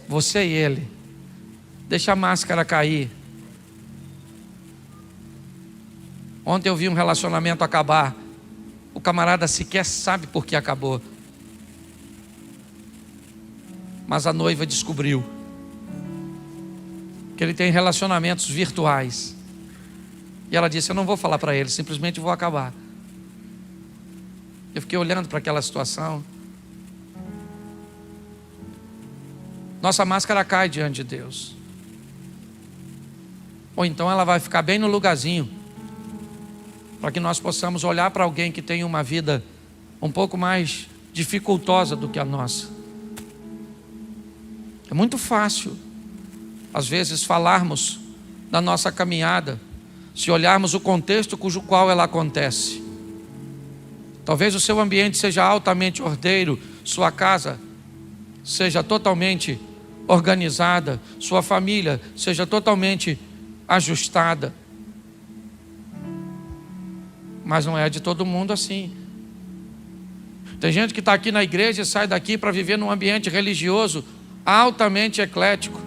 você e Ele. Deixa a máscara cair. Ontem eu vi um relacionamento acabar, o camarada sequer sabe por que acabou, mas a noiva descobriu que ele tem relacionamentos virtuais. E ela disse: eu não vou falar para ele, simplesmente vou acabar. Eu fiquei olhando para aquela situação. Nossa máscara cai diante de Deus. ou então ela vai ficar bem no lugarzinho, para que nós possamos olhar para alguém que tem uma vida um pouco mais dificultosa do que a nossa. É muito fácil, às vezes, falarmos da nossa caminhada, se olharmos o contexto cujo qual ela acontece. Talvez o seu ambiente seja altamente ordeiro, sua casa seja totalmente organizada, sua família seja totalmente ajustada. Mas não é de todo mundo assim. Tem gente que está aqui na igreja e sai daqui para viver num ambiente religioso altamente eclético.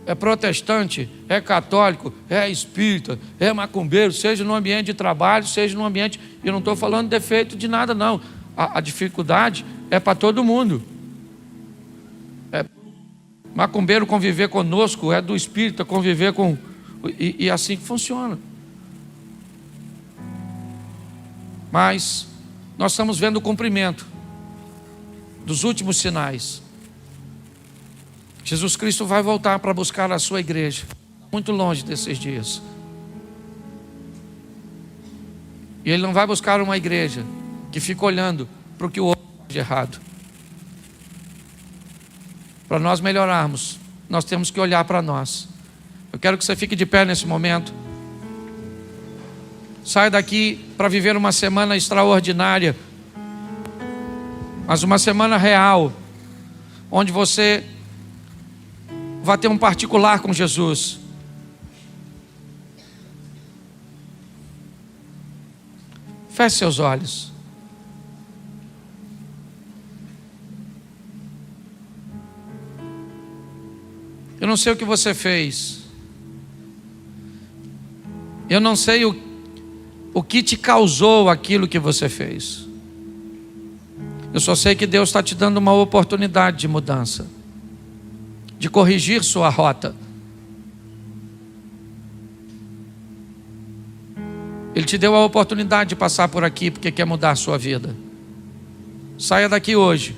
É protestante, é católico, é espírita, é macumbeiro, seja no ambiente de trabalho, seja no ambiente... Eu não estou falando defeito de nada, não. A dificuldade é para todo mundo. Macumbeiro conviver conosco, é do espírita conviver com... E assim que funciona. Mas nós estamos vendo o cumprimento dos últimos sinais. Jesus Cristo vai voltar para buscar a sua igreja, muito longe desses dias. E Ele não vai buscar uma igreja que fica olhando para o que o outro faz de errado. Para nós melhorarmos, nós temos que olhar para nós. Eu quero que você fique de pé nesse momento. Sai daqui para viver uma semana extraordinária, mas uma semana real, onde você vai ter um particular com Jesus. Feche seus olhos. Eu não sei o que você fez. Eu não sei o que te causou aquilo que você fez. Eu só sei que Deus está te dando uma oportunidade de mudança, de corrigir sua rota. Ele te deu a oportunidade de passar por aqui porque quer mudar a sua vida. Saia daqui hoje.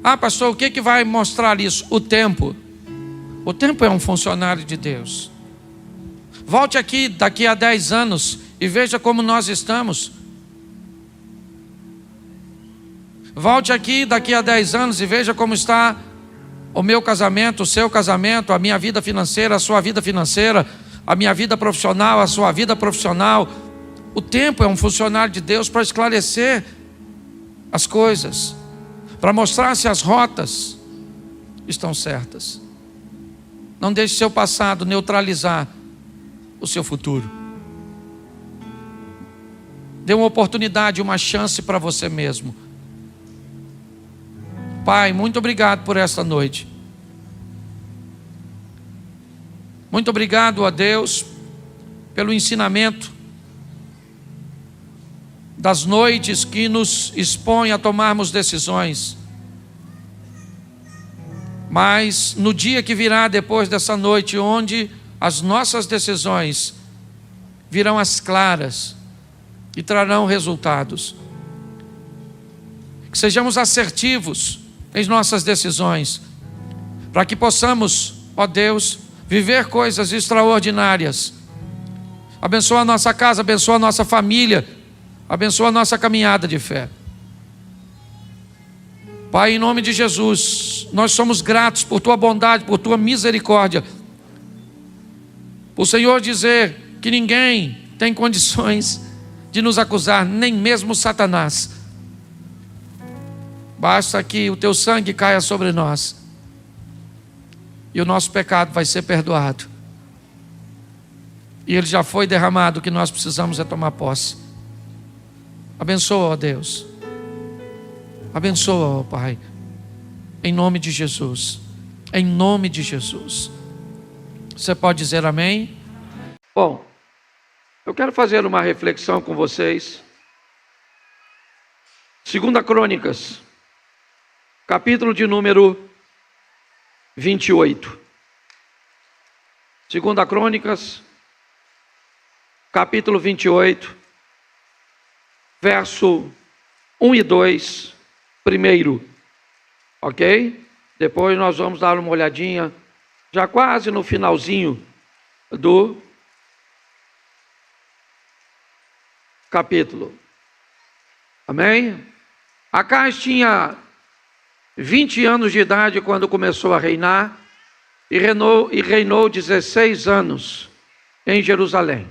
Ah, pastor, o que vai mostrar isso? O tempo. O tempo é um funcionário de Deus. Volte aqui daqui a 10 anos e veja como nós estamos. Volte aqui daqui a 10 anos e veja como está o meu casamento, o seu casamento, a minha vida financeira, a sua vida financeira, a minha vida profissional, a sua vida profissional. O tempo é um funcionário de Deus para esclarecer as coisas, para mostrar se as rotas estão certas. Não deixe seu passado neutralizar o seu futuro. Dê uma oportunidade, uma chance para você mesmo. Pai, muito obrigado por esta noite. Muito obrigado a Deus pelo ensinamento das noites que nos expõem a tomarmos decisões. Mas no dia que virá depois dessa noite, onde as nossas decisões virão as claras e trarão resultados. Que sejamos assertivos em nossas decisões, para que possamos, ó Deus, viver coisas extraordinárias. Abençoa a nossa casa, abençoa a nossa família, abençoa a nossa caminhada de fé. Pai, em nome de Jesus, nós somos gratos por Tua bondade, por Tua misericórdia. Por o Senhor dizer que ninguém tem condições de nos acusar, nem mesmo Satanás. Basta que o Teu sangue caia sobre nós e o nosso pecado vai ser perdoado. E ele já foi derramado, o que nós precisamos é tomar posse. Abençoa, ó Deus. Abençoa, ó Pai. Em nome de Jesus. Em nome de Jesus. Você pode dizer amém? Bom, eu quero fazer uma reflexão com vocês. 2 Crônicas, capítulo de número 28. 2 Crônicas, capítulo 28, verso 1 e 2, primeiro. Ok? Depois nós vamos dar uma olhadinha, já quase no finalzinho do capítulo. Amém? Acais tinha 20 anos de idade quando começou a reinar e reinou 16 anos em Jerusalém.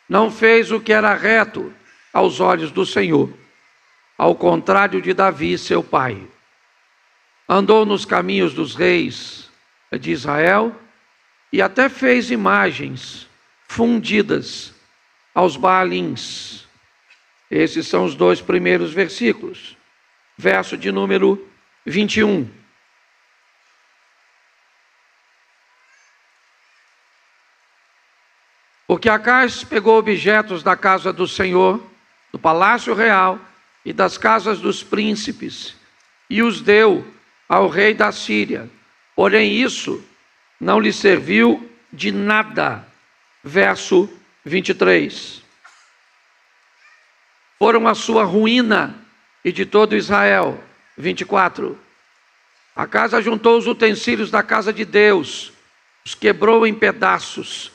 Não fez o que era reto aos olhos do Senhor, ao contrário de Davi, seu pai. Andou nos caminhos dos reis de Israel e até fez imagens fundidas aos Baalins. Esses são os 2 primeiros versículos. Verso de número 21. Porque Acais pegou objetos da casa do Senhor, do palácio real e das casas dos príncipes, e os deu ao rei da Síria. Porém isso não lhe serviu de nada. Verso 23. Foram a sua ruína e de todo Israel. 24. Acais ajuntou os utensílios da casa de Deus, os quebrou em pedaços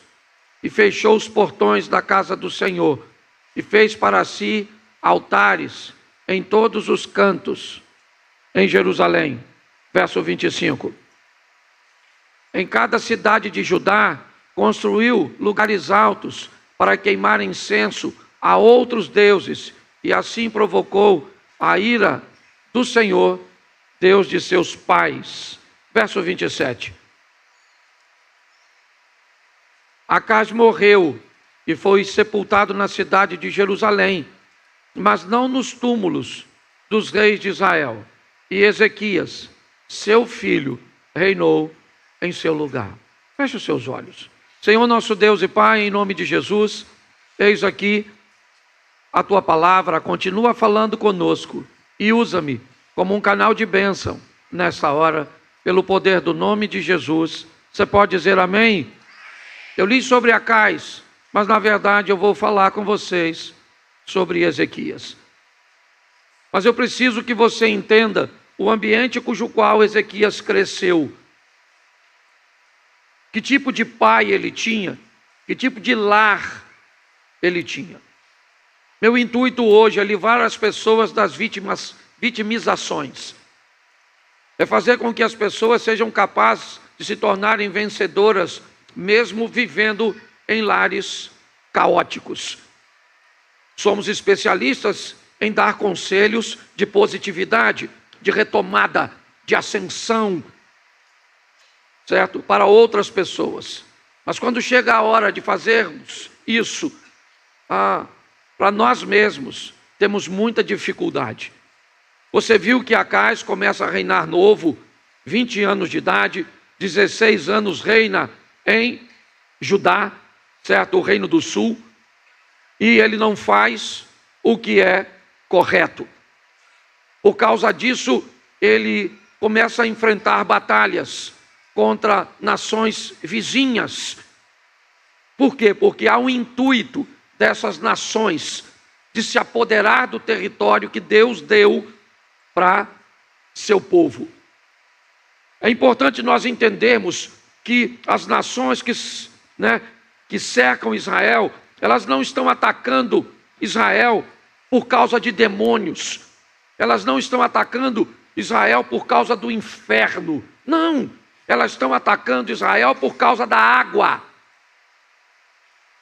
e fechou os portões da casa do Senhor e fez para si altares em todos os cantos em Jerusalém. Verso 25. Em cada cidade de Judá construiu lugares altos para queimar incenso a outros deuses, e assim provocou a ira do Senhor, Deus de seus pais. Verso 27. Acais morreu e foi sepultado na cidade de Jerusalém, mas não nos túmulos dos reis de Israel. E Ezequias, seu filho, reinou em seu lugar. Feche os seus olhos. Senhor nosso Deus e Pai, em nome de Jesus, eis aqui a Tua palavra, continua falando conosco e usa-me como um canal de bênção nessa hora, pelo poder do nome de Jesus. Você pode dizer amém? Eu li sobre Acais, mas na verdade eu vou falar com vocês sobre Ezequias. Mas eu preciso que você entenda o ambiente cujo qual Ezequias cresceu. Que tipo de pai ele tinha, que tipo de lar ele tinha. Meu intuito hoje é livrar as pessoas das vitimizações. É fazer com que as pessoas sejam capazes de se tornarem vencedoras, mesmo vivendo em lares caóticos. Somos especialistas em dar conselhos de positividade, de retomada, de ascensão, certo? Para outras pessoas. Mas quando chega a hora de fazermos isso, para nós mesmos, temos muita dificuldade. Você viu que Acais começa a reinar novo, 20 anos de idade, 16 anos reina em Judá, certo? O reino do sul. E ele não faz o que é correto. Por causa disso, ele começa a enfrentar batalhas contra nações vizinhas. Por quê? Porque há um intuito dessas nações de se apoderar do território que Deus deu para seu povo. É importante nós entendermos que as nações que cercam Israel, elas não estão atacando Israel por causa de demônios. Elas não estão atacando Israel por causa do inferno. Não, elas estão atacando Israel por causa da água.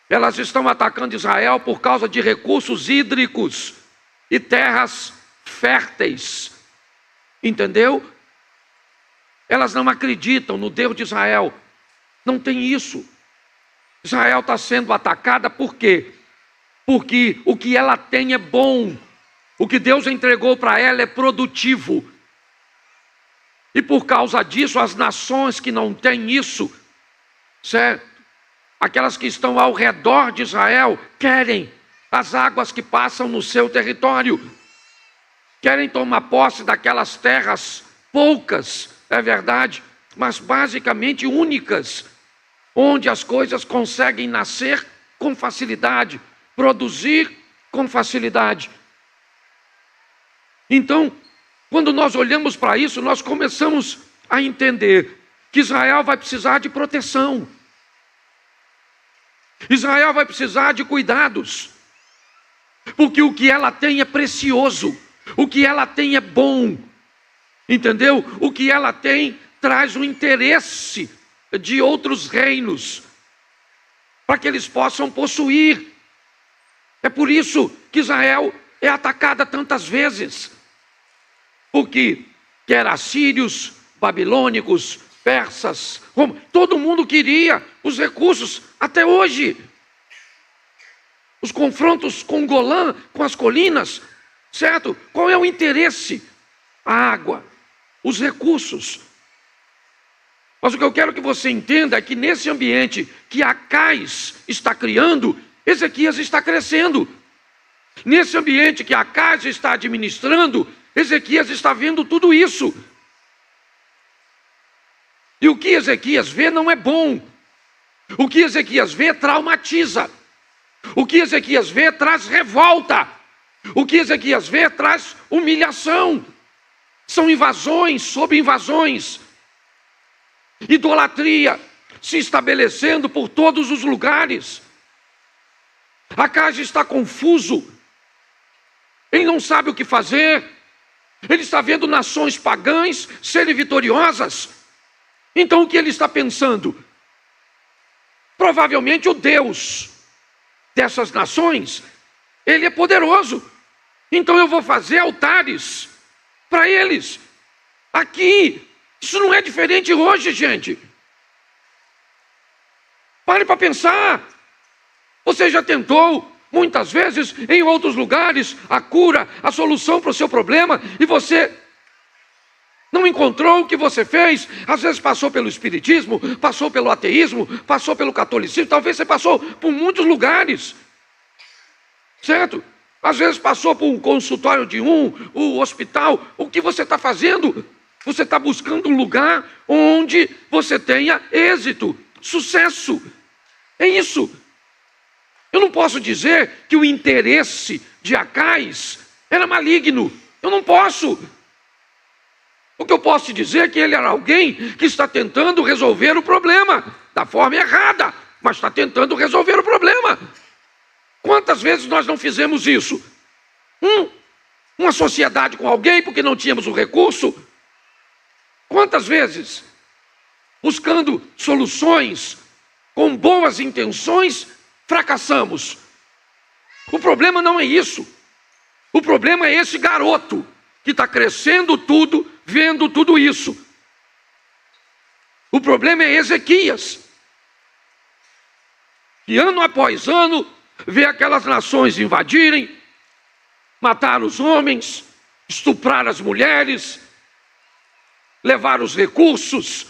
Elas estão atacando Israel por causa de recursos hídricos e terras férteis. Entendeu? Elas não acreditam no Deus de Israel. Não tem isso. Israel está sendo atacada por quê? Porque o que ela tem é bom. O que Deus entregou para ela é produtivo. E por causa disso, as nações que não têm isso, certo? Aquelas que estão ao redor de Israel, querem as águas que passam no seu território. Querem tomar posse daquelas terras poucas, é verdade, mas basicamente únicas, onde as coisas conseguem nascer com facilidade, produzir com facilidade. Então, quando nós olhamos para isso, nós começamos a entender que Israel vai precisar de proteção. Israel vai precisar de cuidados. Porque o que ela tem é precioso. O que ela tem é bom. Entendeu? O que ela tem traz o interesse de outros reinos, para que eles possam possuir. É por isso que Israel é atacada tantas vezes. Porque quer assírios, babilônicos, persas, todo mundo queria os recursos até hoje. Os confrontos com Golã, com as colinas, certo? Qual é o interesse? A água, os recursos. Mas o que eu quero que você entenda é que nesse ambiente que Acais está criando, Ezequias está crescendo. Nesse ambiente que Acais está administrando, Ezequias está vendo tudo isso. E o que Ezequias vê não é bom. O que Ezequias vê traumatiza. O que Ezequias vê traz revolta. O que Ezequias vê traz humilhação. São invasões sobre invasões. Idolatria se estabelecendo por todos os lugares. Acais está confuso. Ele não sabe o que fazer. Ele está vendo nações pagãs serem vitoriosas. Então o que ele está pensando? Provavelmente o Deus dessas nações, ele é poderoso. Então eu vou fazer altares para eles. Aqui, isso não é diferente hoje, gente. Pare para pensar. Você já tentou, muitas vezes, em outros lugares, a cura, a solução para o seu problema, e você não encontrou o que você fez? Às vezes passou pelo espiritismo, passou pelo ateísmo, passou pelo catolicismo, talvez você passou por muitos lugares, certo? Às vezes passou por um consultório de o hospital. O que você está fazendo? Você está buscando um lugar onde você tenha êxito, sucesso. É isso. Eu não posso dizer que o interesse de Acais era maligno. Eu não posso. O que eu posso te dizer é que ele era alguém que está tentando resolver o problema da forma errada, mas está tentando resolver o problema. Quantas vezes nós não fizemos isso? Uma sociedade com alguém porque não tínhamos o recurso? Quantas vezes, buscando soluções com boas intenções, fracassamos? O problema não é isso. O problema é esse garoto que está crescendo tudo, vendo tudo isso. O problema é Ezequias, que ano após ano vê aquelas nações invadirem, matar os homens, estuprar as mulheres, levar os recursos.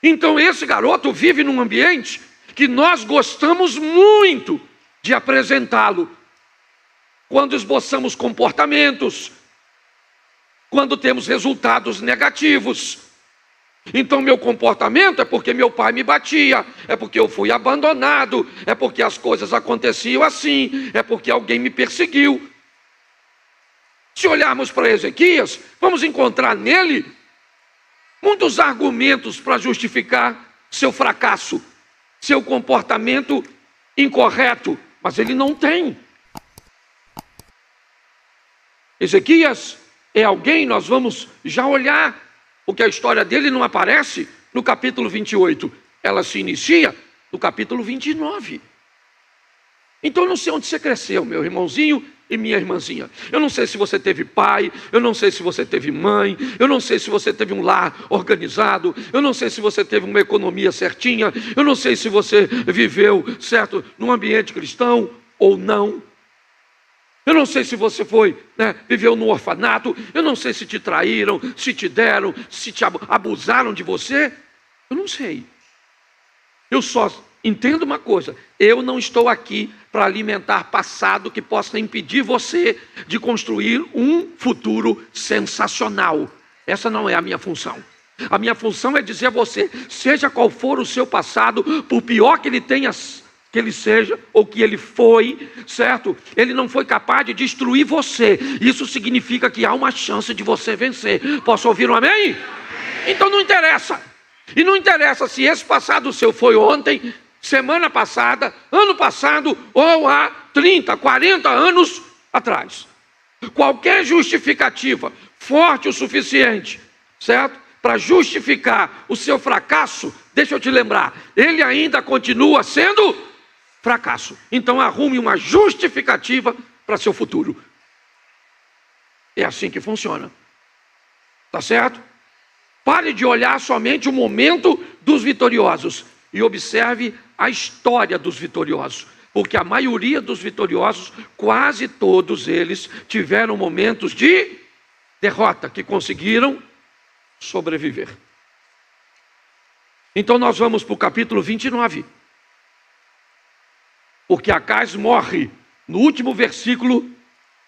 Então esse garoto vive num ambiente que nós gostamos muito de apresentá-lo. Quando esboçamos comportamentos, quando temos resultados negativos. Então meu comportamento é porque meu pai me batia, é porque eu fui abandonado, é porque as coisas aconteciam assim, é porque alguém me perseguiu. Se olharmos para Ezequias, vamos encontrar nele muitos argumentos para justificar seu fracasso, seu comportamento incorreto, mas ele não tem. Ezequias é alguém, nós vamos já olhar, porque a história dele não aparece no capítulo 28, ela se inicia no capítulo 29. Então eu não sei onde você cresceu, meu irmãozinho e minha irmãzinha. Eu não sei se você teve pai, eu não sei se você teve mãe, eu não sei se você teve um lar organizado, eu não sei se você teve uma economia certinha, eu não sei se você viveu, certo, num ambiente cristão ou não. Eu não sei se você viveu no orfanato, eu não sei se te traíram, se te deram, se te abusaram de você. Eu não sei. Eu só entendo uma coisa: eu não estou aqui para alimentar passado que possa impedir você de construir um futuro sensacional. Essa não é a minha função. A minha função é dizer a você, seja qual for o seu passado, por pior que ele tenha que ele seja ou que ele foi, certo? Ele não foi capaz de destruir você. Isso significa que há uma chance de você vencer. Posso ouvir um amém? Então não interessa. E não interessa se esse passado seu foi ontem, semana passada, ano passado ou há 30, 40 anos atrás. Qualquer justificativa forte o suficiente, certo? Para justificar o seu fracasso, deixa eu te lembrar, ele ainda continua sendo fracasso. Então arrume uma justificativa para seu futuro. É assim que funciona. Tá certo? Pare de olhar somente o momento dos vitoriosos e observe a história dos vitoriosos. Porque a maioria dos vitoriosos, quase todos eles, tiveram momentos de derrota, que conseguiram sobreviver. Então nós vamos para o capítulo 29. Porque Acais morre. No último versículo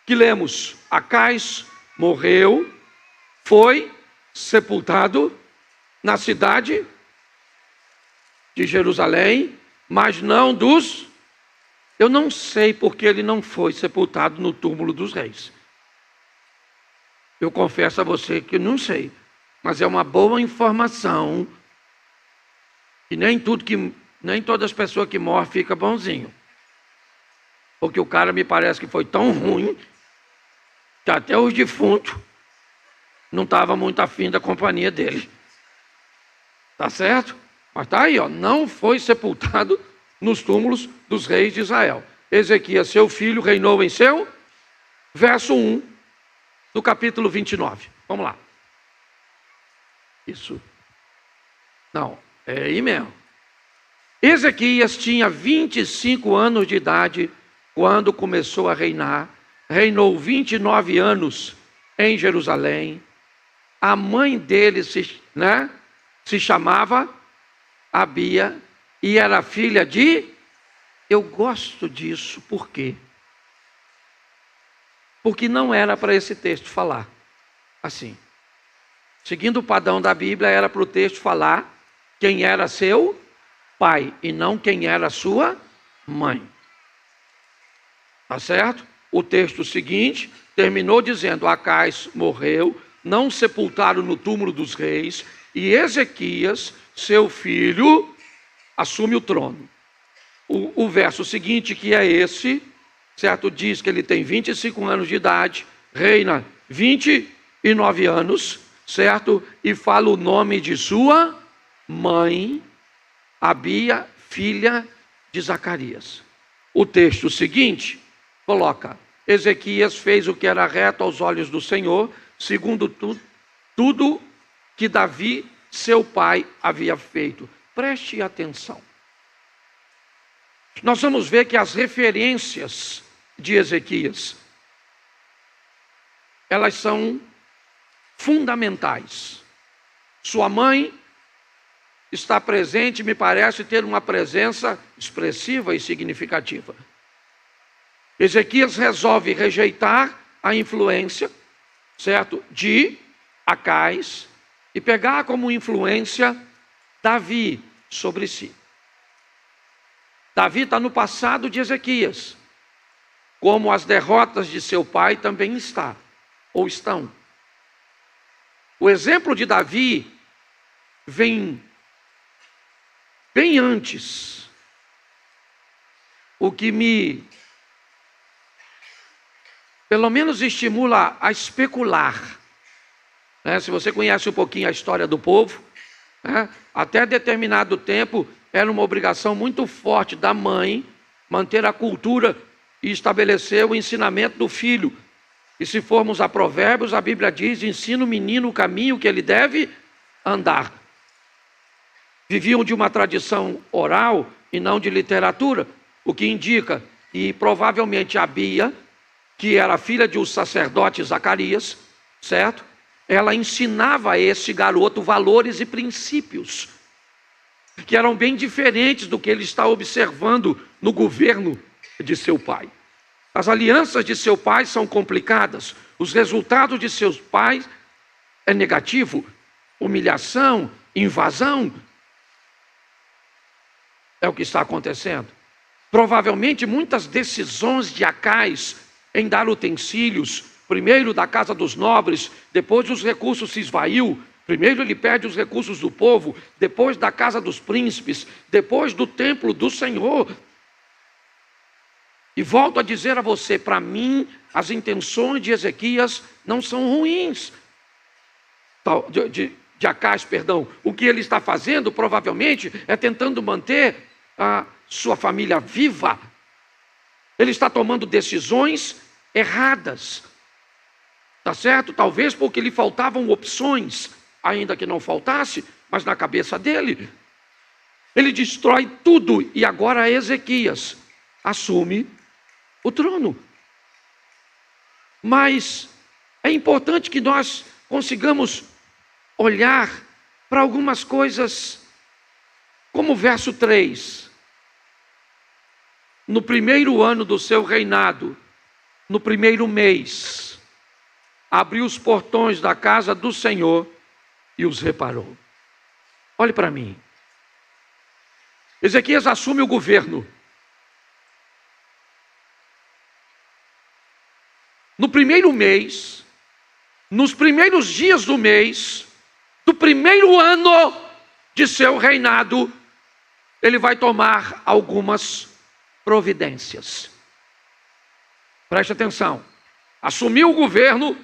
que lemos, Acais morreu, foi sepultado na cidade de Jerusalém, mas não dos... Eu não sei porque ele não foi sepultado no túmulo dos reis. Eu confesso a você que não sei, mas é uma boa informação que nem todas as pessoas que morrem ficam bonzinho. Porque o cara me parece que foi tão ruim que até os defuntos não estavam muito afim da companhia dele. Tá certo? Mas tá aí, ó, não foi sepultado nos túmulos dos reis de Israel. Ezequias, seu filho, reinou em seu... Verso 1 do capítulo 29. Vamos lá. Isso. Não, é aí mesmo. Ezequias tinha 25 anos de idade quando começou a reinar. Reinou 29 anos em Jerusalém. A mãe dele se chamava Abia e era filha de... Eu gosto disso, por quê? Porque não era para esse texto falar assim. Seguindo o padrão da Bíblia, era para o texto falar quem era seu pai e não quem era sua mãe. Tá certo? O texto seguinte terminou dizendo: Acais morreu, não sepultaram no túmulo dos reis, e Ezequias, seu filho, assume o trono. O verso seguinte, que é esse, certo? Diz que ele tem 25 anos de idade, reina 29 anos, certo? E fala o nome de sua mãe, Abia, filha de Zacarias. O texto seguinte coloca: Ezequias fez o que era reto aos olhos do Senhor, segundo tudo que Davi, seu pai, havia feito. Preste atenção. Nós vamos ver que as referências de Ezequias, elas são fundamentais. Sua mãe está presente, me parece ter uma presença expressiva e significativa. Ezequias resolve rejeitar a influência, certo, de Acais e pegar como influência Davi sobre si. Davi está no passado de Ezequias, como as derrotas de seu pai também estão. O exemplo de Davi vem bem antes. O que me, pelo menos, estimula a especular. Se você conhece um pouquinho a história do povo, até determinado tempo era uma obrigação muito forte da mãe manter a cultura e estabelecer o ensinamento do filho. E se formos a Provérbios, a Bíblia diz: ensina o menino o caminho que ele deve andar. Viviam de uma tradição oral e não de literatura, o que indica que provavelmente Abia, que era filha de um sacerdote Zacarias, certo? Ela ensinava a esse garoto valores e princípios que eram bem diferentes do que ele está observando no governo de seu pai. As alianças de seu pai são complicadas. Os resultados de seus pais é negativo. Humilhação, invasão. É o que está acontecendo. Provavelmente muitas decisões de Acais em dar utensílios, primeiro da casa dos nobres, depois os recursos se esvaiu. Primeiro ele perde os recursos do povo, depois da casa dos príncipes, depois do templo do Senhor. E volto a dizer a você, para mim, as intenções de Ezequias não são ruins. De Acais, perdão. O que ele está fazendo, provavelmente, é tentando manter a sua família viva. Ele está tomando decisões erradas. Tá certo? Talvez porque lhe faltavam opções, ainda que não faltasse, mas na cabeça dele. Ele destrói tudo e agora Ezequias assume o trono. Mas é importante que nós consigamos olhar para algumas coisas, como o verso 3. No primeiro ano do seu reinado, no primeiro mês, abriu os portões da casa do Senhor e os reparou. Olhe para mim. Ezequias assume o governo. No primeiro mês, nos primeiros dias do mês, do primeiro ano de seu reinado, ele vai tomar algumas providências. Preste atenção. Assumiu o governo,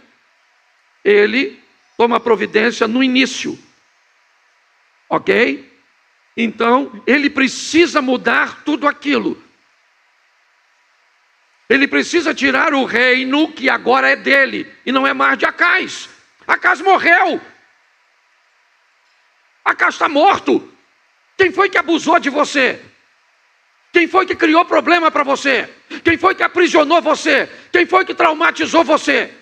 ele toma providência no início. Ok? Então, ele precisa mudar tudo aquilo. Ele precisa tirar o reino que agora é dele, e não é mais de Acais. Acais morreu. Acais está morto. Quem foi que abusou de você? Quem foi que criou problema para você? Quem foi que aprisionou você? Quem foi que traumatizou você?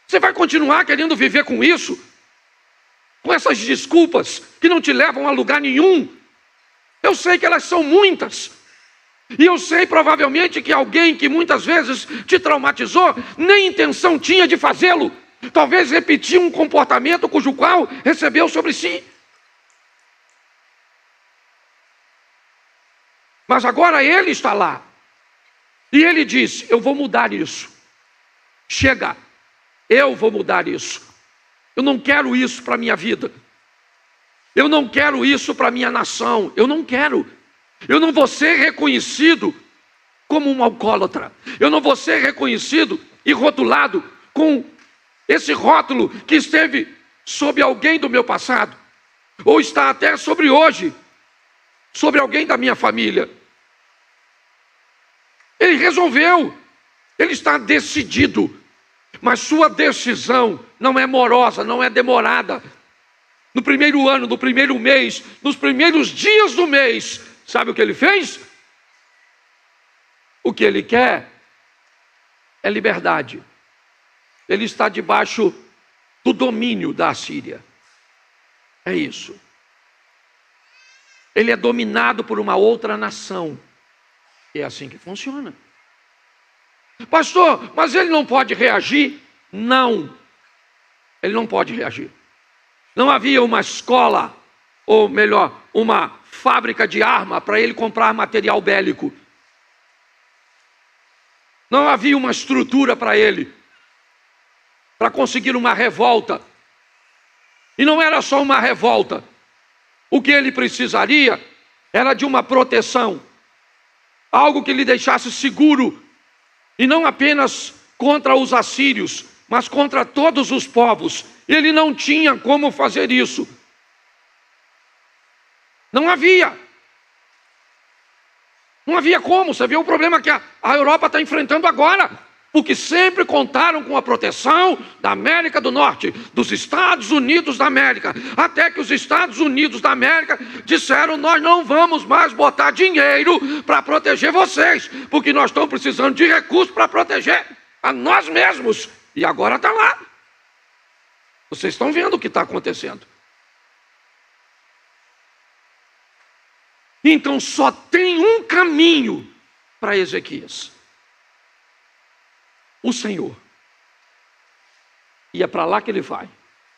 Você vai continuar querendo viver com isso? Com essas desculpas que não te levam a lugar nenhum? Eu sei que elas são muitas. E eu sei provavelmente que alguém que muitas vezes te traumatizou, nem intenção tinha de fazê-lo. Talvez repetir um comportamento cujo qual recebeu sobre si. Mas agora ele está lá. E ele diz, eu vou mudar isso. Chega, eu vou mudar isso. Eu não quero isso para a minha vida. Eu não quero isso para a minha nação. Eu não quero. Eu não vou ser reconhecido como um alcoólatra. Eu não vou ser reconhecido e rotulado com esse rótulo que esteve sobre alguém do meu passado. Ou está até sobre hoje. Sobre alguém da minha família. Ele resolveu. Ele está decidido. Mas sua decisão não é morosa, não é demorada. No primeiro ano, no primeiro mês, nos primeiros dias do mês, sabe o que ele fez? O que ele quer é liberdade. Ele está debaixo do domínio da Assíria. É isso. Ele é dominado por uma outra nação. É assim que funciona. Pastor, mas ele não pode reagir? Não. Ele não pode reagir. Não havia uma escola, ou melhor, uma fábrica de arma para ele comprar material bélico. Não havia uma estrutura para ele, para conseguir uma revolta. E não era só uma revolta. O que ele precisaria era de uma proteção. Algo que lhe deixasse seguro. E não apenas contra os assírios, mas contra todos os povos. Ele não tinha como fazer isso. Não havia. Não havia como. Você vê o problema que a Europa está enfrentando agora. Porque sempre contaram com a proteção da América do Norte, dos Estados Unidos da América. Até que os Estados Unidos da América disseram, nós não vamos mais botar dinheiro para proteger vocês. Porque nós estamos precisando de recursos para proteger a nós mesmos. E agora está lá. Vocês estão vendo o que está acontecendo. Então só tem um caminho para Ezequias. O Senhor. E é para lá que ele vai.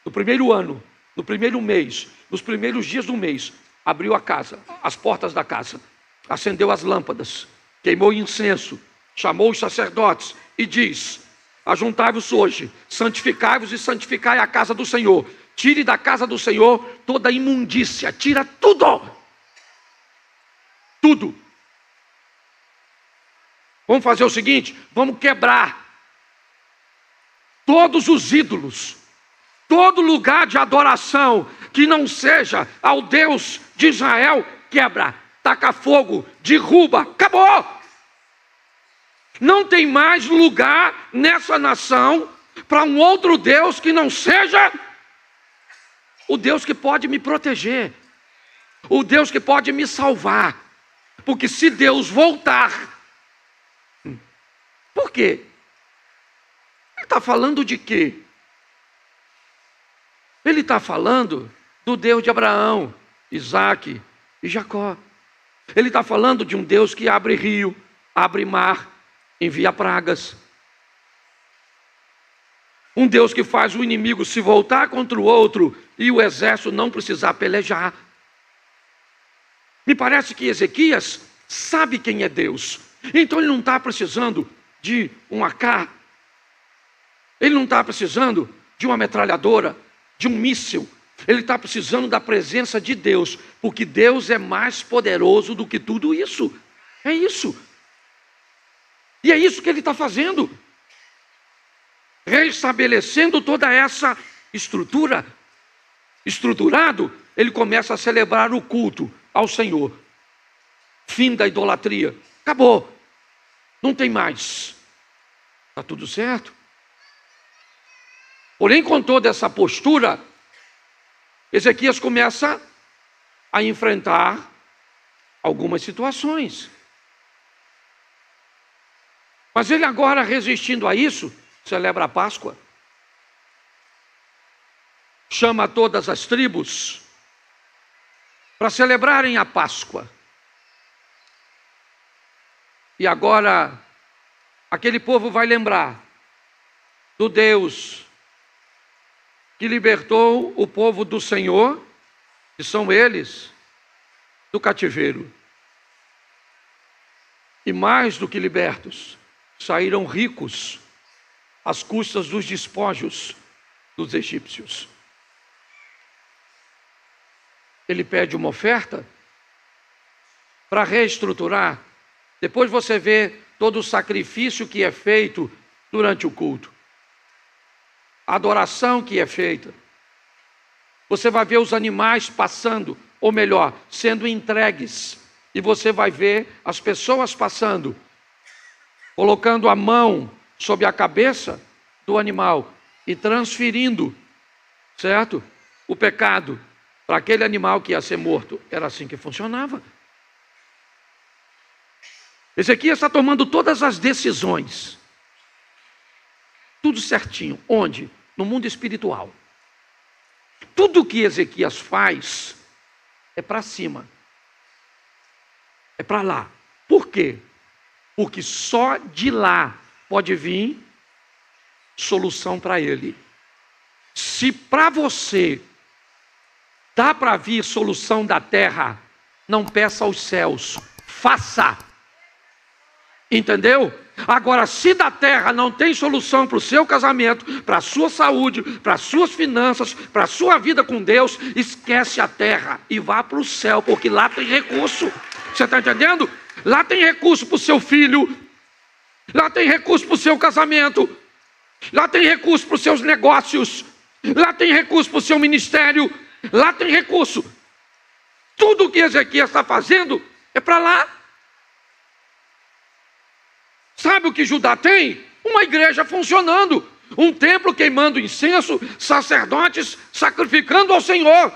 No primeiro ano, no primeiro mês, nos primeiros dias do mês, abriu a casa, as portas da casa, acendeu as lâmpadas, queimou incenso, chamou os sacerdotes e diz: ajuntai-vos hoje, santificai-vos e santificai a casa do Senhor. Tire da casa do Senhor toda a imundícia, tira tudo. Tudo. Vamos fazer o seguinte, vamos quebrar todos os ídolos, todo lugar de adoração que não seja ao Deus de Israel, quebra, taca fogo, derruba, acabou. Não tem mais lugar nessa nação para um outro Deus que não seja o Deus que pode me proteger, o Deus que pode me salvar. Porque se Deus voltar, por quê? Ele está falando de quê? Ele está falando do Deus de Abraão, Isaque e Jacó. Ele está falando de um Deus que abre rio, abre mar, envia pragas. Um Deus que faz o inimigo se voltar contra o outro e o exército não precisar pelejar. Me parece que Ezequias sabe quem é Deus. Então ele não está precisando de um AK. Ele não está precisando de uma metralhadora, de um míssil. Ele está precisando da presença de Deus, porque Deus é mais poderoso do que tudo isso. É isso. E é isso que ele está fazendo. Restabelecendo toda essa estrutura. Estruturado, ele começa a celebrar o culto ao Senhor. Fim da idolatria. Acabou. Não tem mais. Está tudo certo. Porém, com toda essa postura, Ezequias começa a enfrentar algumas situações. Mas ele agora, resistindo a isso, celebra a Páscoa. Chama todas as tribos para celebrarem a Páscoa. E agora, aquele povo vai lembrar do Deus que libertou o povo do Senhor, que são eles, do cativeiro. E mais do que libertos, saíram ricos às custas dos despojos dos egípcios. Ele pede uma oferta para reestruturar. Depois você vê todo o sacrifício que é feito durante o culto. A adoração que é feita. Você vai ver os animais passando, ou melhor, sendo entregues. E você vai ver as pessoas passando, colocando a mão sobre a cabeça do animal e transferindo, certo? O pecado para aquele animal que ia ser morto. Era assim que funcionava. Ezequias está tomando todas as decisões. Tudo certinho. Onde? No mundo espiritual. Tudo que Ezequias faz é para cima. É para lá. Por quê? Porque só de lá pode vir solução para ele. Se para você dá para vir solução da terra, não peça aos céus, faça. Entendeu? Agora, se da terra não tem solução para o seu casamento, para a sua saúde, para as suas finanças, para a sua vida com Deus, esquece a terra e vá para o céu, porque lá tem recurso. Você está entendendo? Lá tem recurso para o seu filho, lá tem recurso para o seu casamento, lá tem recurso para os seus negócios, lá tem recurso para o seu ministério, lá tem recurso. Tudo o que Ezequias está fazendo é para lá. Sabe o que Judá tem? Uma igreja funcionando, um templo queimando incenso, sacerdotes sacrificando ao Senhor.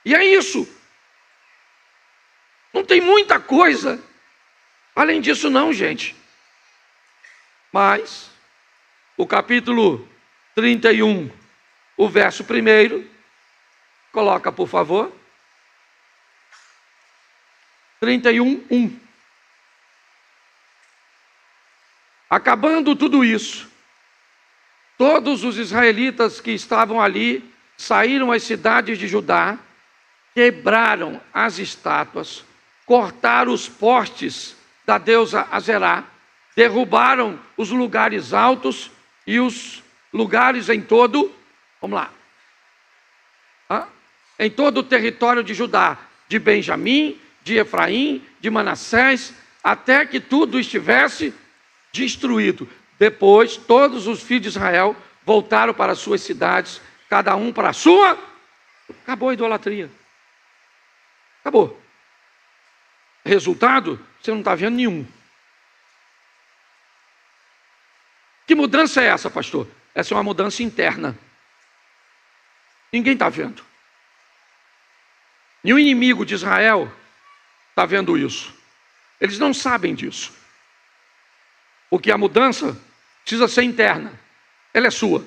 E é isso. Não tem muita coisa além disso não, gente. Mas o capítulo 31, o verso 1, coloca por favor. 31, 1. Acabando tudo isso, todos os israelitas que estavam ali saíram às cidades de Judá quebraram as estátuas, cortaram os postes da deusa Azerá, derrubaram os lugares altos e os lugares em todo, vamos lá, em todo o território de Judá, de Benjamim, de Efraim, de Manassés, até que tudo estivesse destruído. Depois, todos os filhos de Israel voltaram para as suas cidades, cada um para a sua. Acabou a idolatria. Acabou. Resultado, você não está vendo nenhum. Que mudança é essa, pastor? Essa é uma mudança interna. Ninguém está vendo. Nenhum inimigo de Israel está vendo isso. Eles não sabem disso. Porque a mudança precisa ser interna. Ela é sua.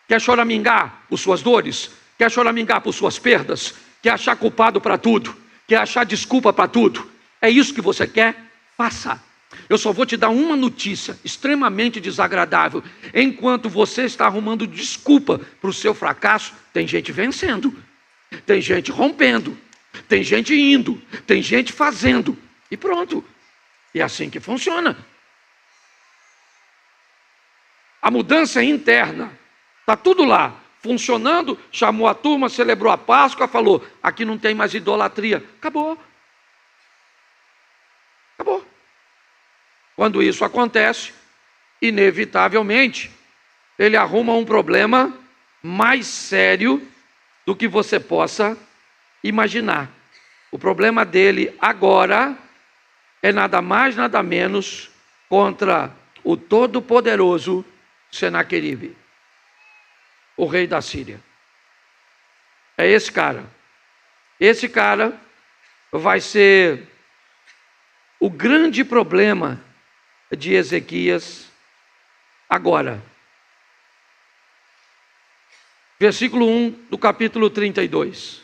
Quer choramingar por suas dores? Quer choramingar por suas perdas? Quer achar culpado para tudo? Quer achar desculpa para tudo? É isso que você quer? Faça. Eu só vou te dar uma notícia extremamente desagradável. Enquanto você está arrumando desculpa para o seu fracasso, tem gente vencendo. Tem gente rompendo. Tem gente indo. Tem gente fazendo. E pronto. E é assim que funciona. A mudança é interna. Está tudo lá. Funcionando, chamou a turma, celebrou a Páscoa, falou, aqui não tem mais idolatria. Acabou. Acabou. Quando isso acontece, inevitavelmente, ele arruma um problema mais sério do que você possa imaginar. O problema dele agora é nada mais, nada menos contra o todo-poderoso Senaqueribe, o rei da Síria. É esse cara. Esse cara vai ser o grande problema de Ezequias agora. Versículo 1 do capítulo 32.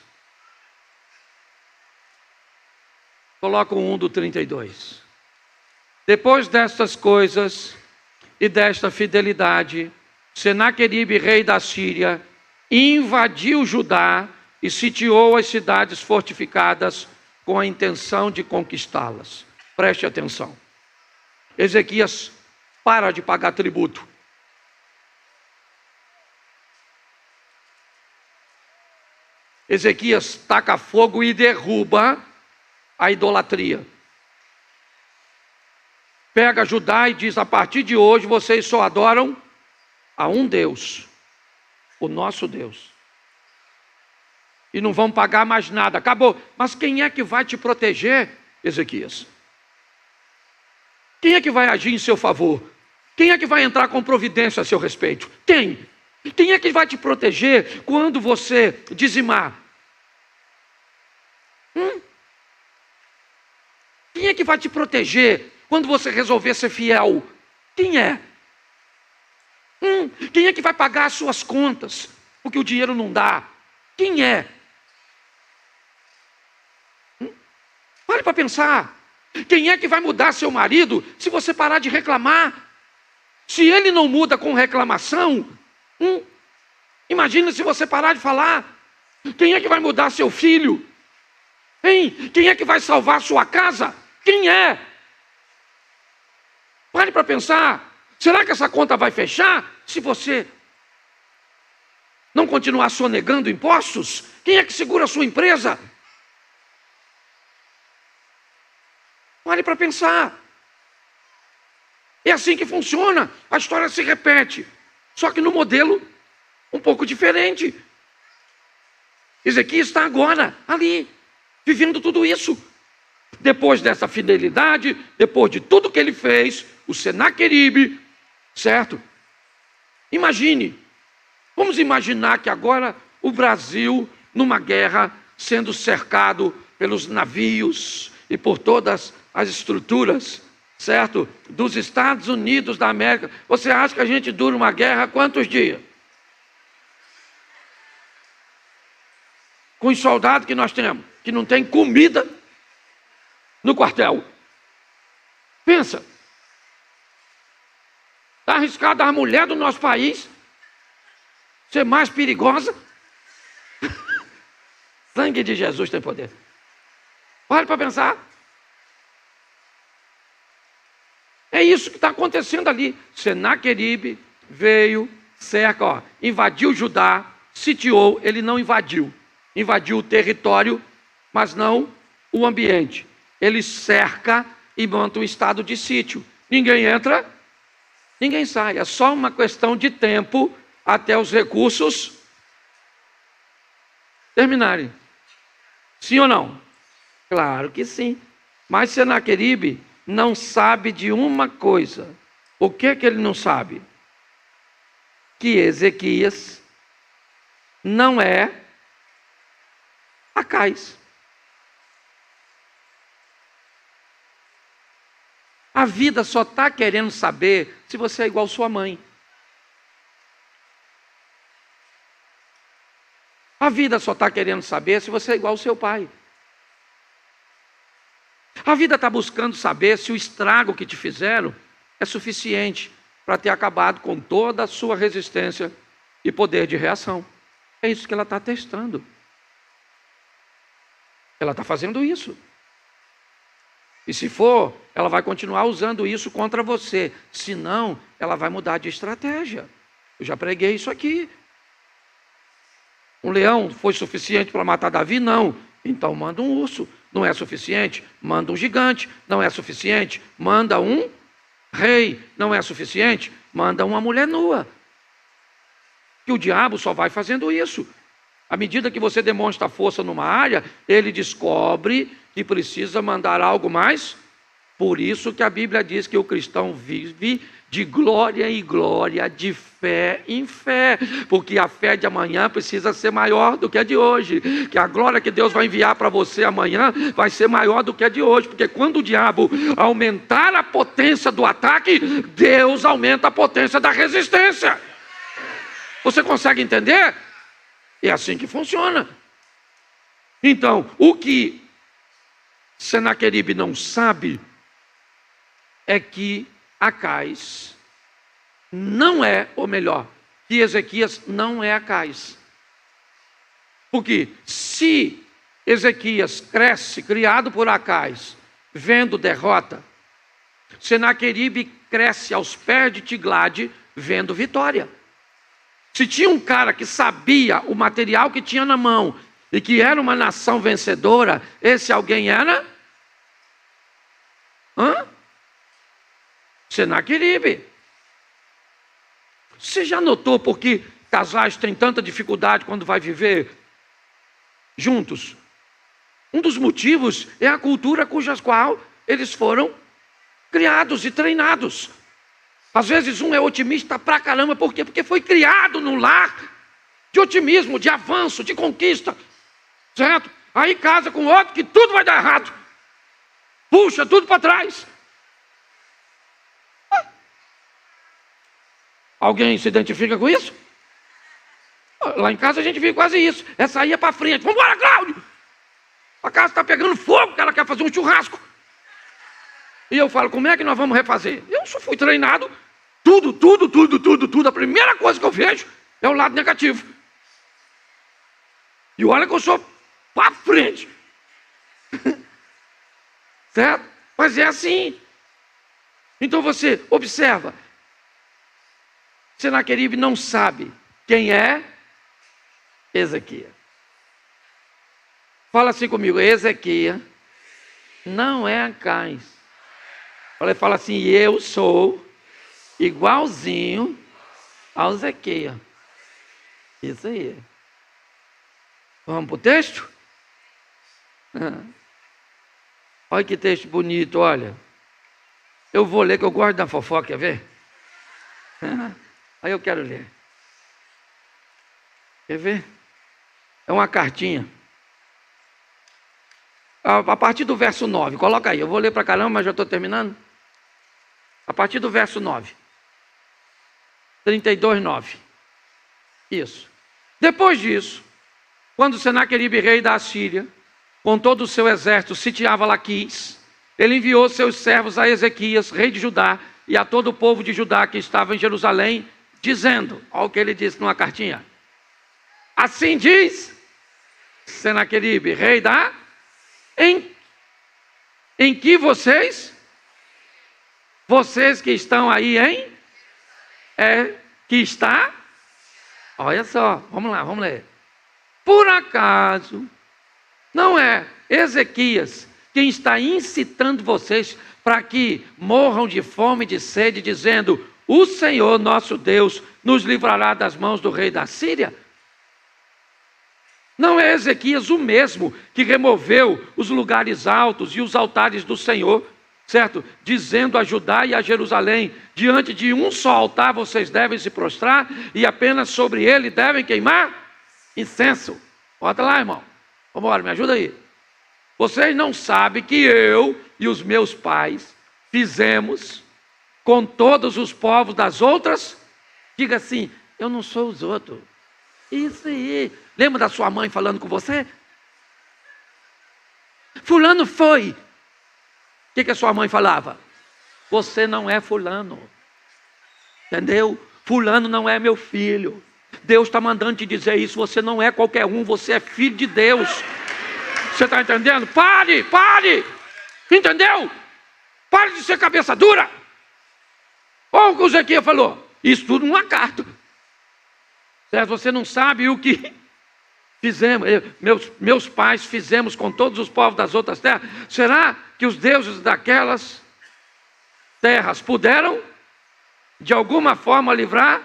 Coloca o 1 do 32. Depois destas coisas e desta fidelidade, Senaqueribe, rei da Síria, invadiu Judá e sitiou as cidades fortificadas com a intenção de conquistá-las. Preste atenção. Ezequias para de pagar tributo. Ezequias taca fogo e derruba a idolatria. Pega Judá e diz, a partir de hoje vocês só adoram a um Deus, o nosso Deus. E não vão pagar mais nada, acabou. Mas quem é que vai te proteger, Ezequias? Quem é que vai agir em seu favor? Quem é que vai entrar com providência a seu respeito? Quem? Quem é que vai te proteger quando você dizimar? Quem é que vai te proteger quando você resolver ser fiel? Quem é? Quem é que vai pagar as suas contas? Porque o dinheiro não dá. Quem é? Pare para pensar. Quem é que vai mudar seu marido se você parar de reclamar? Se ele não muda com reclamação, imagina se você parar de falar. Quem é que vai mudar seu filho? Hein? Quem é que vai salvar sua casa? Quem é? Pare para pensar. Será que essa conta vai fechar se você não continuar sonegando impostos? Quem é que segura a sua empresa? Pare para pensar. É assim que funciona. A história se repete. Só que no modelo um pouco diferente. Ezequias está agora ali, vivendo tudo isso. Depois dessa fidelidade, depois de tudo que ele fez, o Senaqueribe, certo? Imagine. Vamos imaginar que agora o Brasil, numa guerra, sendo cercado pelos navios e por todas as estruturas, certo? Dos Estados Unidos da América. Você acha que a gente dura uma guerra quantos dias? Com os soldados que nós temos, que não tem comida no quartel. Pensa. Está arriscado a mulher do nosso país ser mais perigosa? Sangue de Jesus tem poder. Olha para pensar. É isso que está acontecendo ali. Senaqueribe veio, cerca, invadiu Judá, sitiou, ele não invadiu. Invadiu o território, mas não o ambiente. Ele cerca e monta um estado de sítio. Ninguém entra, ninguém sai. É só uma questão de tempo até os recursos terminarem. Sim ou não? Claro que sim. Mas Senaqueribe não sabe de uma coisa. O que ele não sabe? Que Ezequias não é Acais. A vida só está querendo saber se você é igual sua mãe. A vida só está querendo saber se você é igual ao seu pai. A vida está buscando saber se o estrago que te fizeram é suficiente para ter acabado com toda a sua resistência e poder de reação. É isso que ela está testando. Ela está fazendo isso. E se for, ela vai continuar usando isso contra você. Se não, ela vai mudar de estratégia. Eu já preguei isso aqui. Um leão foi suficiente para matar Davi? Não. Então manda um urso. Não é suficiente? Manda um gigante. Não é suficiente? Manda um rei. Não é suficiente? Manda uma mulher nua. E o diabo só vai fazendo isso. À medida que você demonstra força numa área, ele descobre que precisa mandar algo mais. Por isso que a Bíblia diz que o cristão vive de glória em glória, de fé em fé, porque a fé de amanhã precisa ser maior do que a de hoje, que a glória que Deus vai enviar para você amanhã vai ser maior do que a de hoje, porque quando o diabo aumentar a potência do ataque, Deus aumenta a potência da resistência. Você consegue entender? É assim que funciona. Então, o que Senaqueribe não sabe é que Acais não é, ou melhor, que Ezequias não é Acais. Porque se Ezequias cresce, criado por Acais, vendo derrota, Senaqueribe cresce aos pés de Tiglade, vendo vitória. Se tinha um cara que sabia o material que tinha na mão e que era uma nação vencedora, esse alguém era? Senaqueribe. Você já notou por que casais têm tanta dificuldade quando vai viver juntos? Um dos motivos é a cultura cuja qual eles foram criados e treinados. Às vezes um é otimista pra caramba, por quê? Porque foi criado num lar de otimismo, de avanço, de conquista, certo? Aí casa com outro que tudo vai dar errado, puxa tudo para trás. Alguém se identifica com isso? Lá em casa a gente vive quase isso. Essa aí é para frente. Vamos embora, Cláudio! A casa está pegando fogo, que ela quer fazer um churrasco. E eu falo, como é que nós vamos refazer? Eu só fui treinado. Tudo. A primeira coisa que eu vejo é o lado negativo. E olha que eu sou para frente. Certo? Mas é assim. Então você observa. Senaqueribe não sabe quem é Ezequias. Fala assim comigo, Ezequias não é Acais. Fala assim, eu sou igualzinho ao Ezequias. Isso aí. Vamos para o texto? Olha que texto bonito, olha. Eu vou ler, que eu gosto da fofoca, quer ver? Aí eu quero ler. Quer ver? É uma cartinha. A partir do verso 9, coloca aí. Eu vou ler para caramba, mas já estou terminando. A partir do verso 9. 32:9. Isso. Depois disso, quando Senaqueribe, rei da Assíria, com todo o seu exército, sitiava Laquis, ele enviou seus servos a Ezequias, rei de Judá, e a todo o povo de Judá que estava em Jerusalém, dizendo, olha o que ele disse numa cartinha. Assim diz Senaqueribe, rei da... Em que vocês que estão aí, que está... Olha só, vamos lá, vamos ler. Por acaso, não é Ezequias quem está incitando vocês para que morram de fome e de sede, dizendo: o Senhor nosso Deus nos livrará das mãos do rei da Síria? Não é Ezequias o mesmo que removeu os lugares altos e os altares do Senhor, certo? Dizendo a Judá e a Jerusalém: diante de um só altar vocês devem se prostrar, e apenas sobre ele devem queimar incenso. Bota lá, irmão. Vamos embora, me ajuda aí. Vocês não sabem que eu e os meus pais fizemos com todos os povos das outras? Diga assim: eu não sou os outros. Isso aí. Lembra da sua mãe falando com você? Fulano foi. O que a sua mãe falava? Você não é fulano. Entendeu? Fulano não é meu filho. Deus está mandando te dizer isso. Você não é qualquer um, você é filho de Deus. Você está entendendo? Pare! Entendeu? Pare de ser cabeça dura. Olha o que o Ezequiel falou. Isso tudo numa carta. Certo? Você não sabe o que fizemos. Meus pais fizemos com todos os povos das outras terras. Será que os deuses daquelas terras puderam, de alguma forma, livrar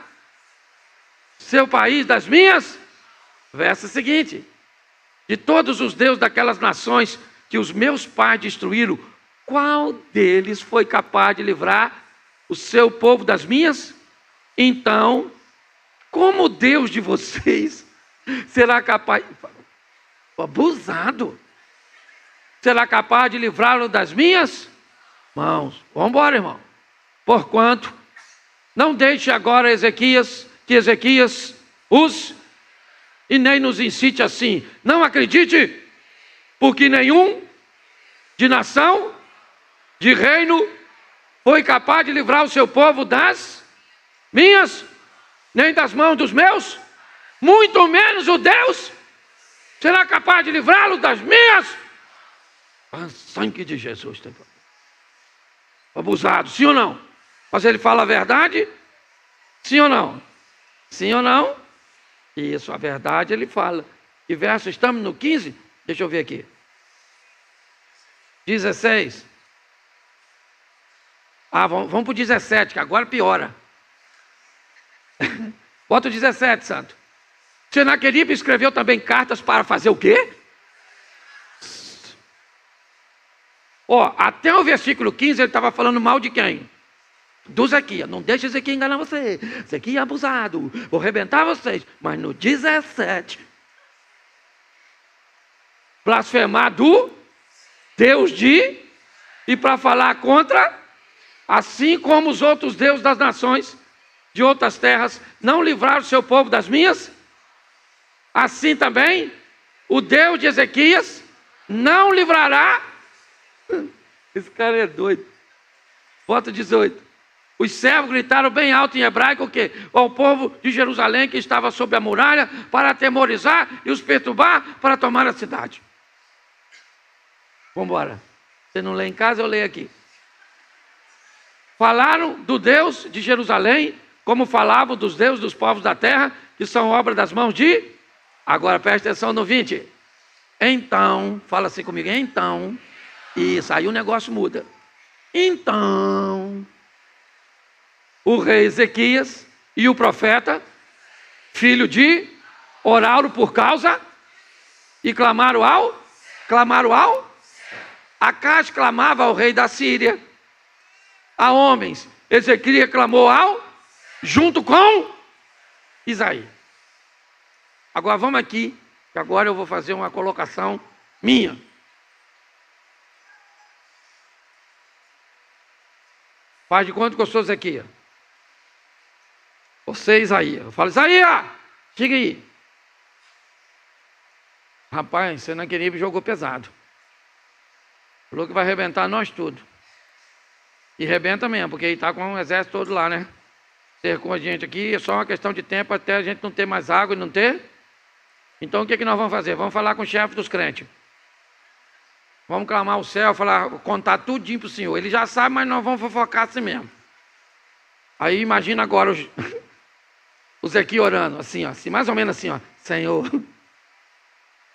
seu país das minhas? Verso seguinte: de todos os deuses daquelas nações que os meus pais destruíram, qual deles foi capaz de livrar o seu povo das minhas? Então, como Deus de vocês será capaz... Abusado! Será capaz de livrá-lo das minhas mãos? Vamos embora, irmão. Porquanto, não deixe agora que Ezequias use e nem nos incite assim. Não acredite, porque nenhum de nação, de reino, foi capaz de livrar o seu povo das minhas, nem das mãos dos meus, muito menos o Deus será capaz de livrá-lo das minhas. O sangue de Jesus tem poder. Abusado, sim ou não? Mas ele fala a verdade? Sim ou não? Sim ou não? Isso, a verdade ele fala. Que verso? Estamos no 15? Deixa eu ver aqui. 16. Vamos para o 17, que agora piora. Bota o 17, santo. Senaqueribe escreveu também cartas para fazer o quê? Até o versículo 15 ele estava falando mal de quem? Do Ezequias. Não deixe Ezequias enganar você. Ezequias é abusado. Vou arrebentar vocês. Mas no 17, blasfemar do Deus e para falar contra, assim como os outros deuses das nações de outras terras não livraram o seu povo das minhas, assim também o Deus de Ezequias não livrará. Esse cara é doido. Bota 18. Os servos gritaram bem alto em hebraico o quê? Ao povo de Jerusalém que estava sob a muralha, para atemorizar e os perturbar para tomar a cidade. Vamos embora. Você não lê em casa, eu leio aqui. Falaram do Deus de Jerusalém, como falavam dos deuses dos povos da terra, que são obra das mãos de... Agora preste atenção no 20. Então, fala assim comigo, então... Isso, aí o negócio muda. Então, o rei Ezequias e o profeta, filho de, oraram por causa e clamaram ao Acaz clamava ao rei da Síria, a homens. Ezequias clamou junto com Isaías. Agora vamos aqui, que agora eu vou fazer uma colocação minha. Faz de conta que eu sou Ezequias. Você, Isaías. Eu falo, Isaías, chega aí. Rapaz, Senaqueribe jogou pesado. Falou que vai arrebentar nós tudo. E arrebenta mesmo, porque ele está com o exército todo lá, né? Cercou a gente aqui, é só uma questão de tempo até a gente não ter mais água e não ter Então o que nós vamos fazer? Vamos falar com o chefe dos crentes. Vamos clamar ao céu, contar tudinho para o Senhor. Ele já sabe, mas nós vamos fofocar assim mesmo. Aí imagina agora o Zequias orando, assim, ó, assim, mais ou menos assim, ó. Senhor, o senhor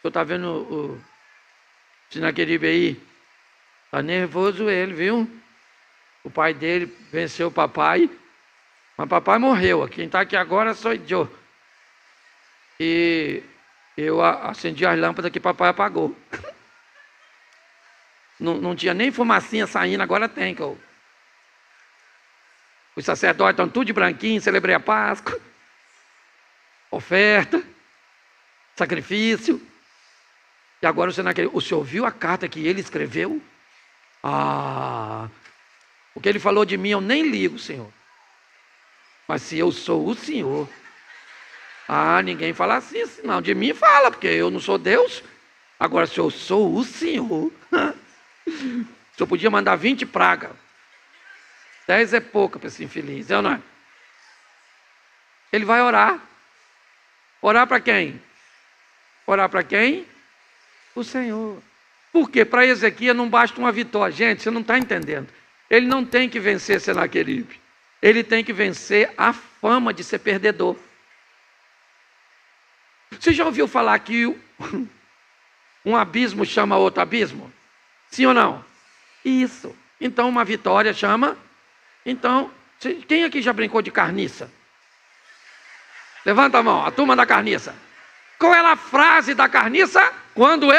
está vendo o Sinaqueribe aí? Está nervoso ele, viu? O pai dele venceu o papai, mas papai morreu. Quem está aqui agora sou eu. E eu acendi as lâmpadas que papai apagou. Não tinha nem fumacinha saindo, agora tem. Os sacerdotes estão tudo de branquinho, celebrei a Páscoa. Oferta, sacrifício. E agora o senhor viu a carta que ele escreveu? O que ele falou de mim eu nem ligo, Senhor. Mas se eu sou o Senhor, ninguém fala assim, não. De mim fala, porque eu não sou Deus. Agora, se eu sou o Senhor, o senhor podia mandar 20 pragas. 10 é pouco para esse infeliz, não é? Ele vai orar. Orar para quem? Orar para quem? O Senhor. Por quê? Para Ezequias não basta uma vitória. Gente, você não está entendendo. Ele não tem que vencer Senaqueribe. Ele tem que vencer a fama de ser perdedor. Você já ouviu falar que um abismo chama outro abismo? Sim ou não? Isso. Então uma vitória chama... Então, quem aqui já brincou de carniça? Levanta a mão, a turma da carniça. Qual é a frase da carniça? Quando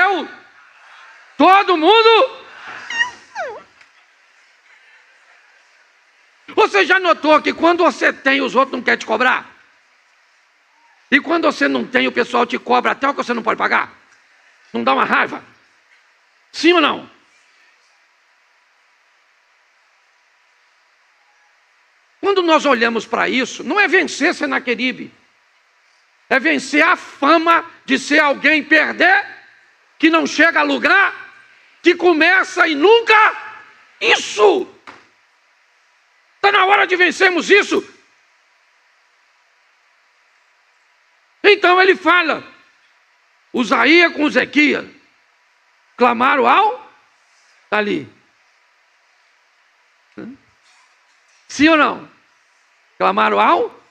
todo mundo... Você já notou que quando você tem, os outros não querem te cobrar? E quando você não tem, o pessoal te cobra até o que você não pode pagar? Não dá uma raiva? Sim ou não? Quando nós olhamos para isso, não é vencer Senaqueribe, é vencer a fama de ser alguém perder, que não chega a lugar, que começa e nunca. Isso! Está na hora de vencermos isso. Então ele fala, Uzaías com Ezequias clamaram ao... Está ali. Sim ou não? Clamaram ao?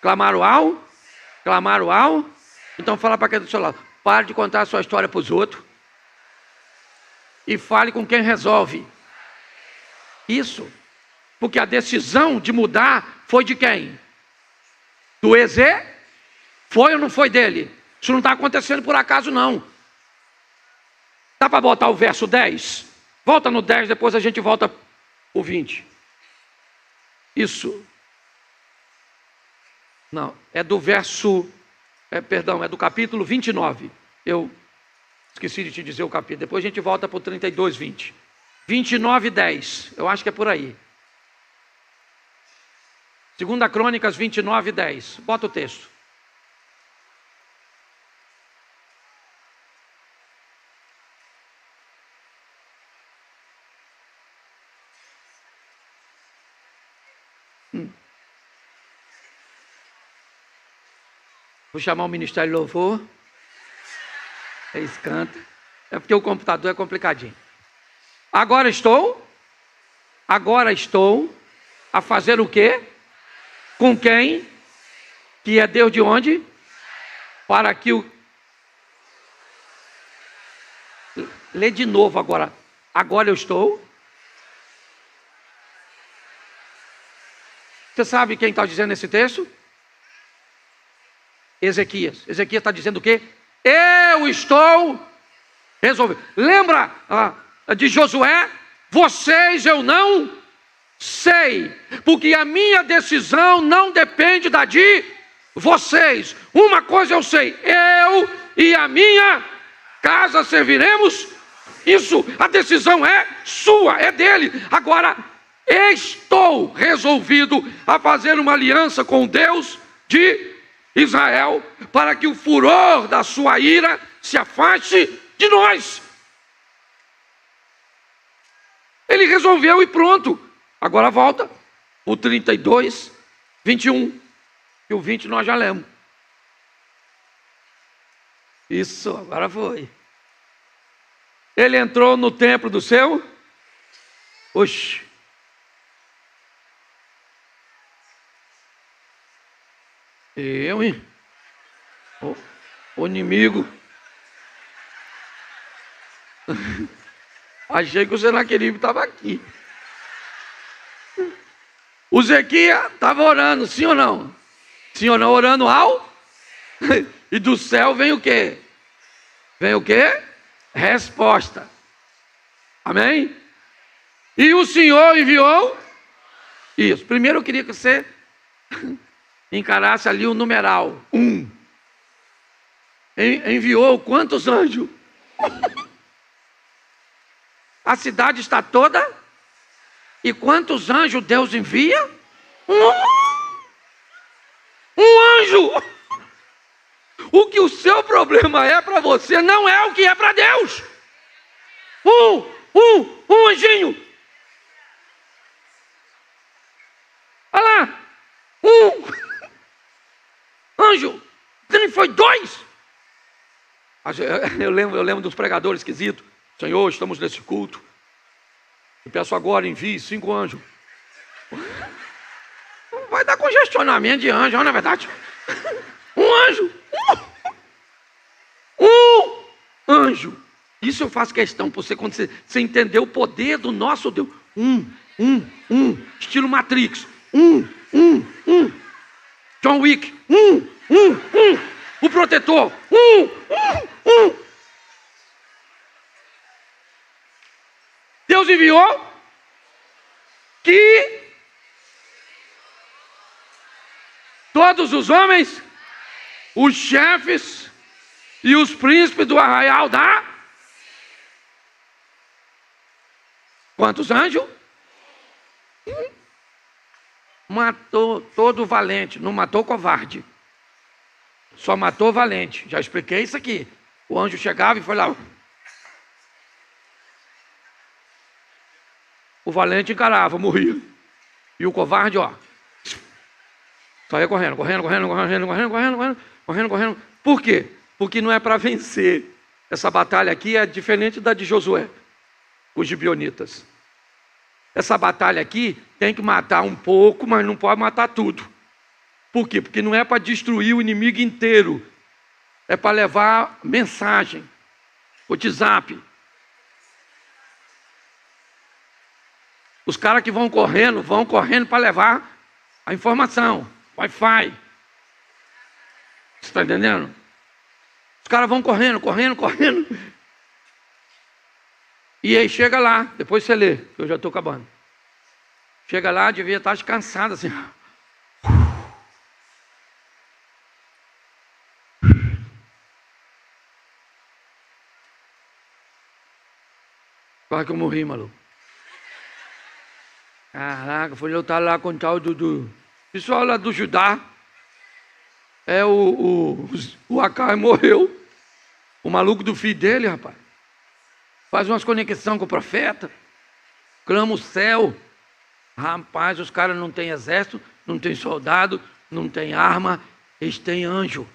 Clamaram ao? Clamaram ao? Então fala para quem do seu lado. Pare de contar a sua história para os outros. E fale com quem resolve. Isso. Porque a decisão de mudar foi de quem? Do Eze? Foi ou não foi dele? Isso não está acontecendo por acaso não. Dá para botar o verso 10? Volta no 10, depois a gente volta o 20. Isso. Não, é do verso... é do capítulo 29. Eu esqueci de te dizer o capítulo. Depois a gente volta para o 32, 20. 29, 10. Eu acho que é por aí. 2 Crônicas 29, 10. Bota o texto. Vou chamar o Ministério de Louvor. Eles cantam. É porque o computador é complicadinho. Agora estou a fazer o quê? Com quem? Que é Deus de onde? Para que o... Lê de novo agora. Agora eu estou. Você sabe quem está dizendo esse texto? Ezequias. Ezequias está dizendo o quê? Eu estou resolvido. Lembra de Josué? Vocês eu não sei, porque a minha decisão não depende da de vocês. Uma coisa eu sei, eu e a minha casa serviremos. Isso, a decisão é sua, é dele. Agora, estou resolvido a fazer uma aliança com Deus de Israel, para que o furor da sua ira se afaste de nós. Ele resolveu e pronto. Agora volta o 32, 21. E o 20 nós já lemos. Isso, agora foi. Ele entrou no templo do seu. Oxe. Hein? O inimigo. Achei que o Senaqueribe estava aqui. O Zequias estava orando, sim ou não? Sim ou não? Orando ao? E do céu vem o quê? Vem o quê? Resposta. Amém? E o Senhor enviou? Isso. Primeiro eu queria que você encarasse ali o numeral 1. Enviou quantos anjos? A cidade está toda. E quantos anjos Deus envia? Um anjo. O que o seu problema é para você não é o que é para Deus. Um anjinho. Olha lá. Anjo. Nem foi 2. Eu lembro dos pregadores esquisitos. Senhor, estamos nesse culto. Eu peço agora, envie 5 anjos. Vai dar congestionamento de anjo, não é verdade? Um anjo. Um anjo. Isso eu faço questão para você, quando você entender o poder do nosso Deus. Estilo Matrix. John Wick. O protetor. Deus enviou que todos os homens, os chefes e os príncipes do arraial da... Quantos anjos? Matou todo valente, não matou covarde. Só matou valente. Já expliquei isso aqui. O anjo chegava e foi lá. O valente encarava, morria. E o covarde, ó, saía correndo. Por quê? Porque não é para vencer. Essa batalha aqui é diferente da de Josué, os gibeonitas. Essa batalha aqui tem que matar um pouco, mas não pode matar tudo. Por quê? Porque não é para destruir o inimigo inteiro. É para levar mensagem. O WhatsApp. Os caras que vão correndo para levar a informação. Wi-Fi. Você está entendendo? Os caras vão correndo. E aí chega lá, depois você lê, que eu já estou acabando. Chega lá, devia estar descansado assim. Quase que eu morri, maluco. Caraca, fui lutar lá com o tal do pessoal lá do Judá. O Acai morreu. O maluco do filho dele, rapaz. Faz umas conexões com o profeta. Clama o céu. Rapaz, os caras não têm exército, não tem soldado, não tem arma. Eles têm anjo.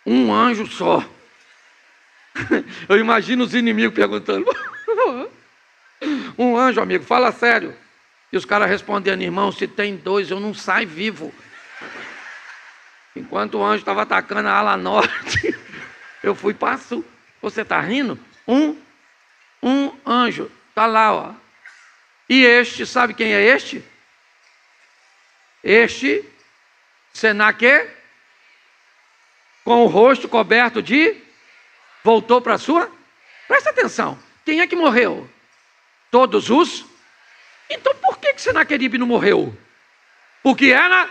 Um anjo só. Eu imagino os inimigos perguntando. Um anjo, amigo, fala sério. E os caras respondendo, irmão, se tem 2, eu não saio vivo. Enquanto o anjo estava atacando a ala norte, eu fui para sul. Você está rindo? Um anjo, está lá, ó. E este, sabe quem é este? Este, Senaque, com o rosto coberto de... Voltou para a sua? Presta atenção. Quem é que morreu? Todos os? Então por que Senaqueribe não morreu? Porque era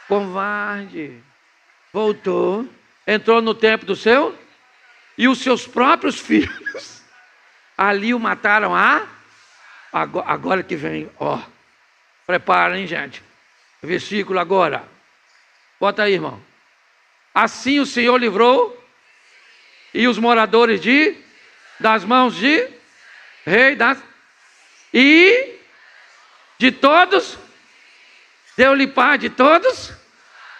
covarde. Voltou, entrou no templo do seu, e os seus próprios filhos ali o mataram agora que vem, ó. Preparem, gente. Versículo agora. Bota aí, irmão. Assim o Senhor livrou e os moradores das mãos de rei e de todos, deu-lhe paz de todos.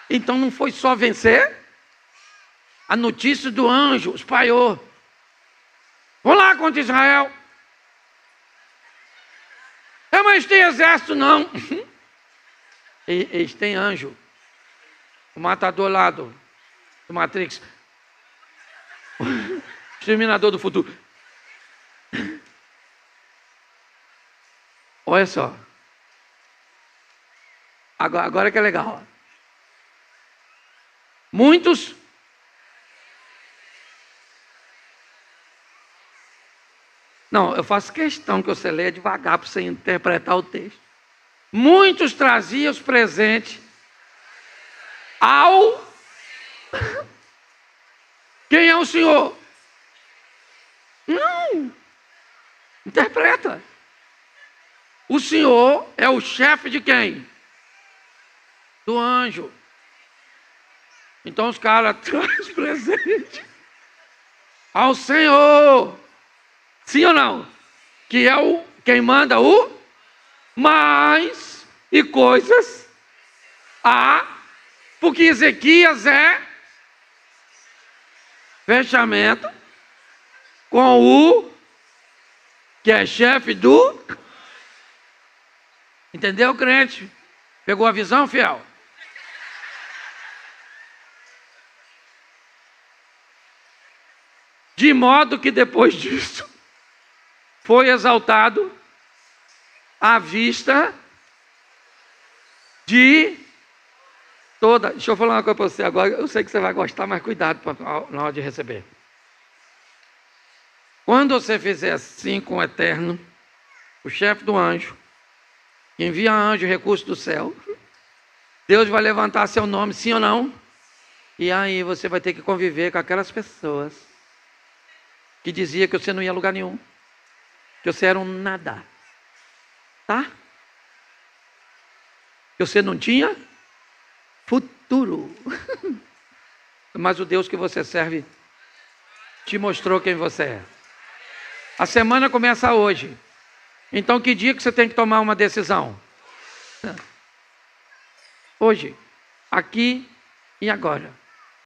Então não foi só vencer, a notícia do anjo espalhou. Vão lá contra Israel. Mas tem exército não. Eles têm anjo. O matador lá do Matrix. O exterminador do futuro. Olha só. Agora que é legal. Muitos não, eu faço questão que você leia devagar para você interpretar o texto. Muitos traziam os presentes ao... Quem é o Senhor? Não. Interpreta. O Senhor é o chefe de quem? Do anjo. Então os caras trazem os presentes ao Senhor. Sim ou não? Que é quem manda o mais e coisas porque Ezequias é fechamento com o que é chefe do... Entendeu, crente? Pegou a visão, fiel? De modo que depois disso foi exaltado à vista de toda... Deixa eu falar uma coisa para você agora. Eu sei que você vai gostar, mas cuidado na hora de receber. Quando você fizer assim com o Eterno, o chefe do anjo, que envia anjo, recurso do céu, Deus vai levantar seu nome, sim ou não? E aí você vai ter que conviver com aquelas pessoas que diziam que você não ia a lugar nenhum, que você era um nada, tá? Que você não tinha futuro. Mas o Deus que você serve te mostrou quem você é. A semana começa hoje. Então que dia que você tem que tomar uma decisão? Hoje, aqui e agora.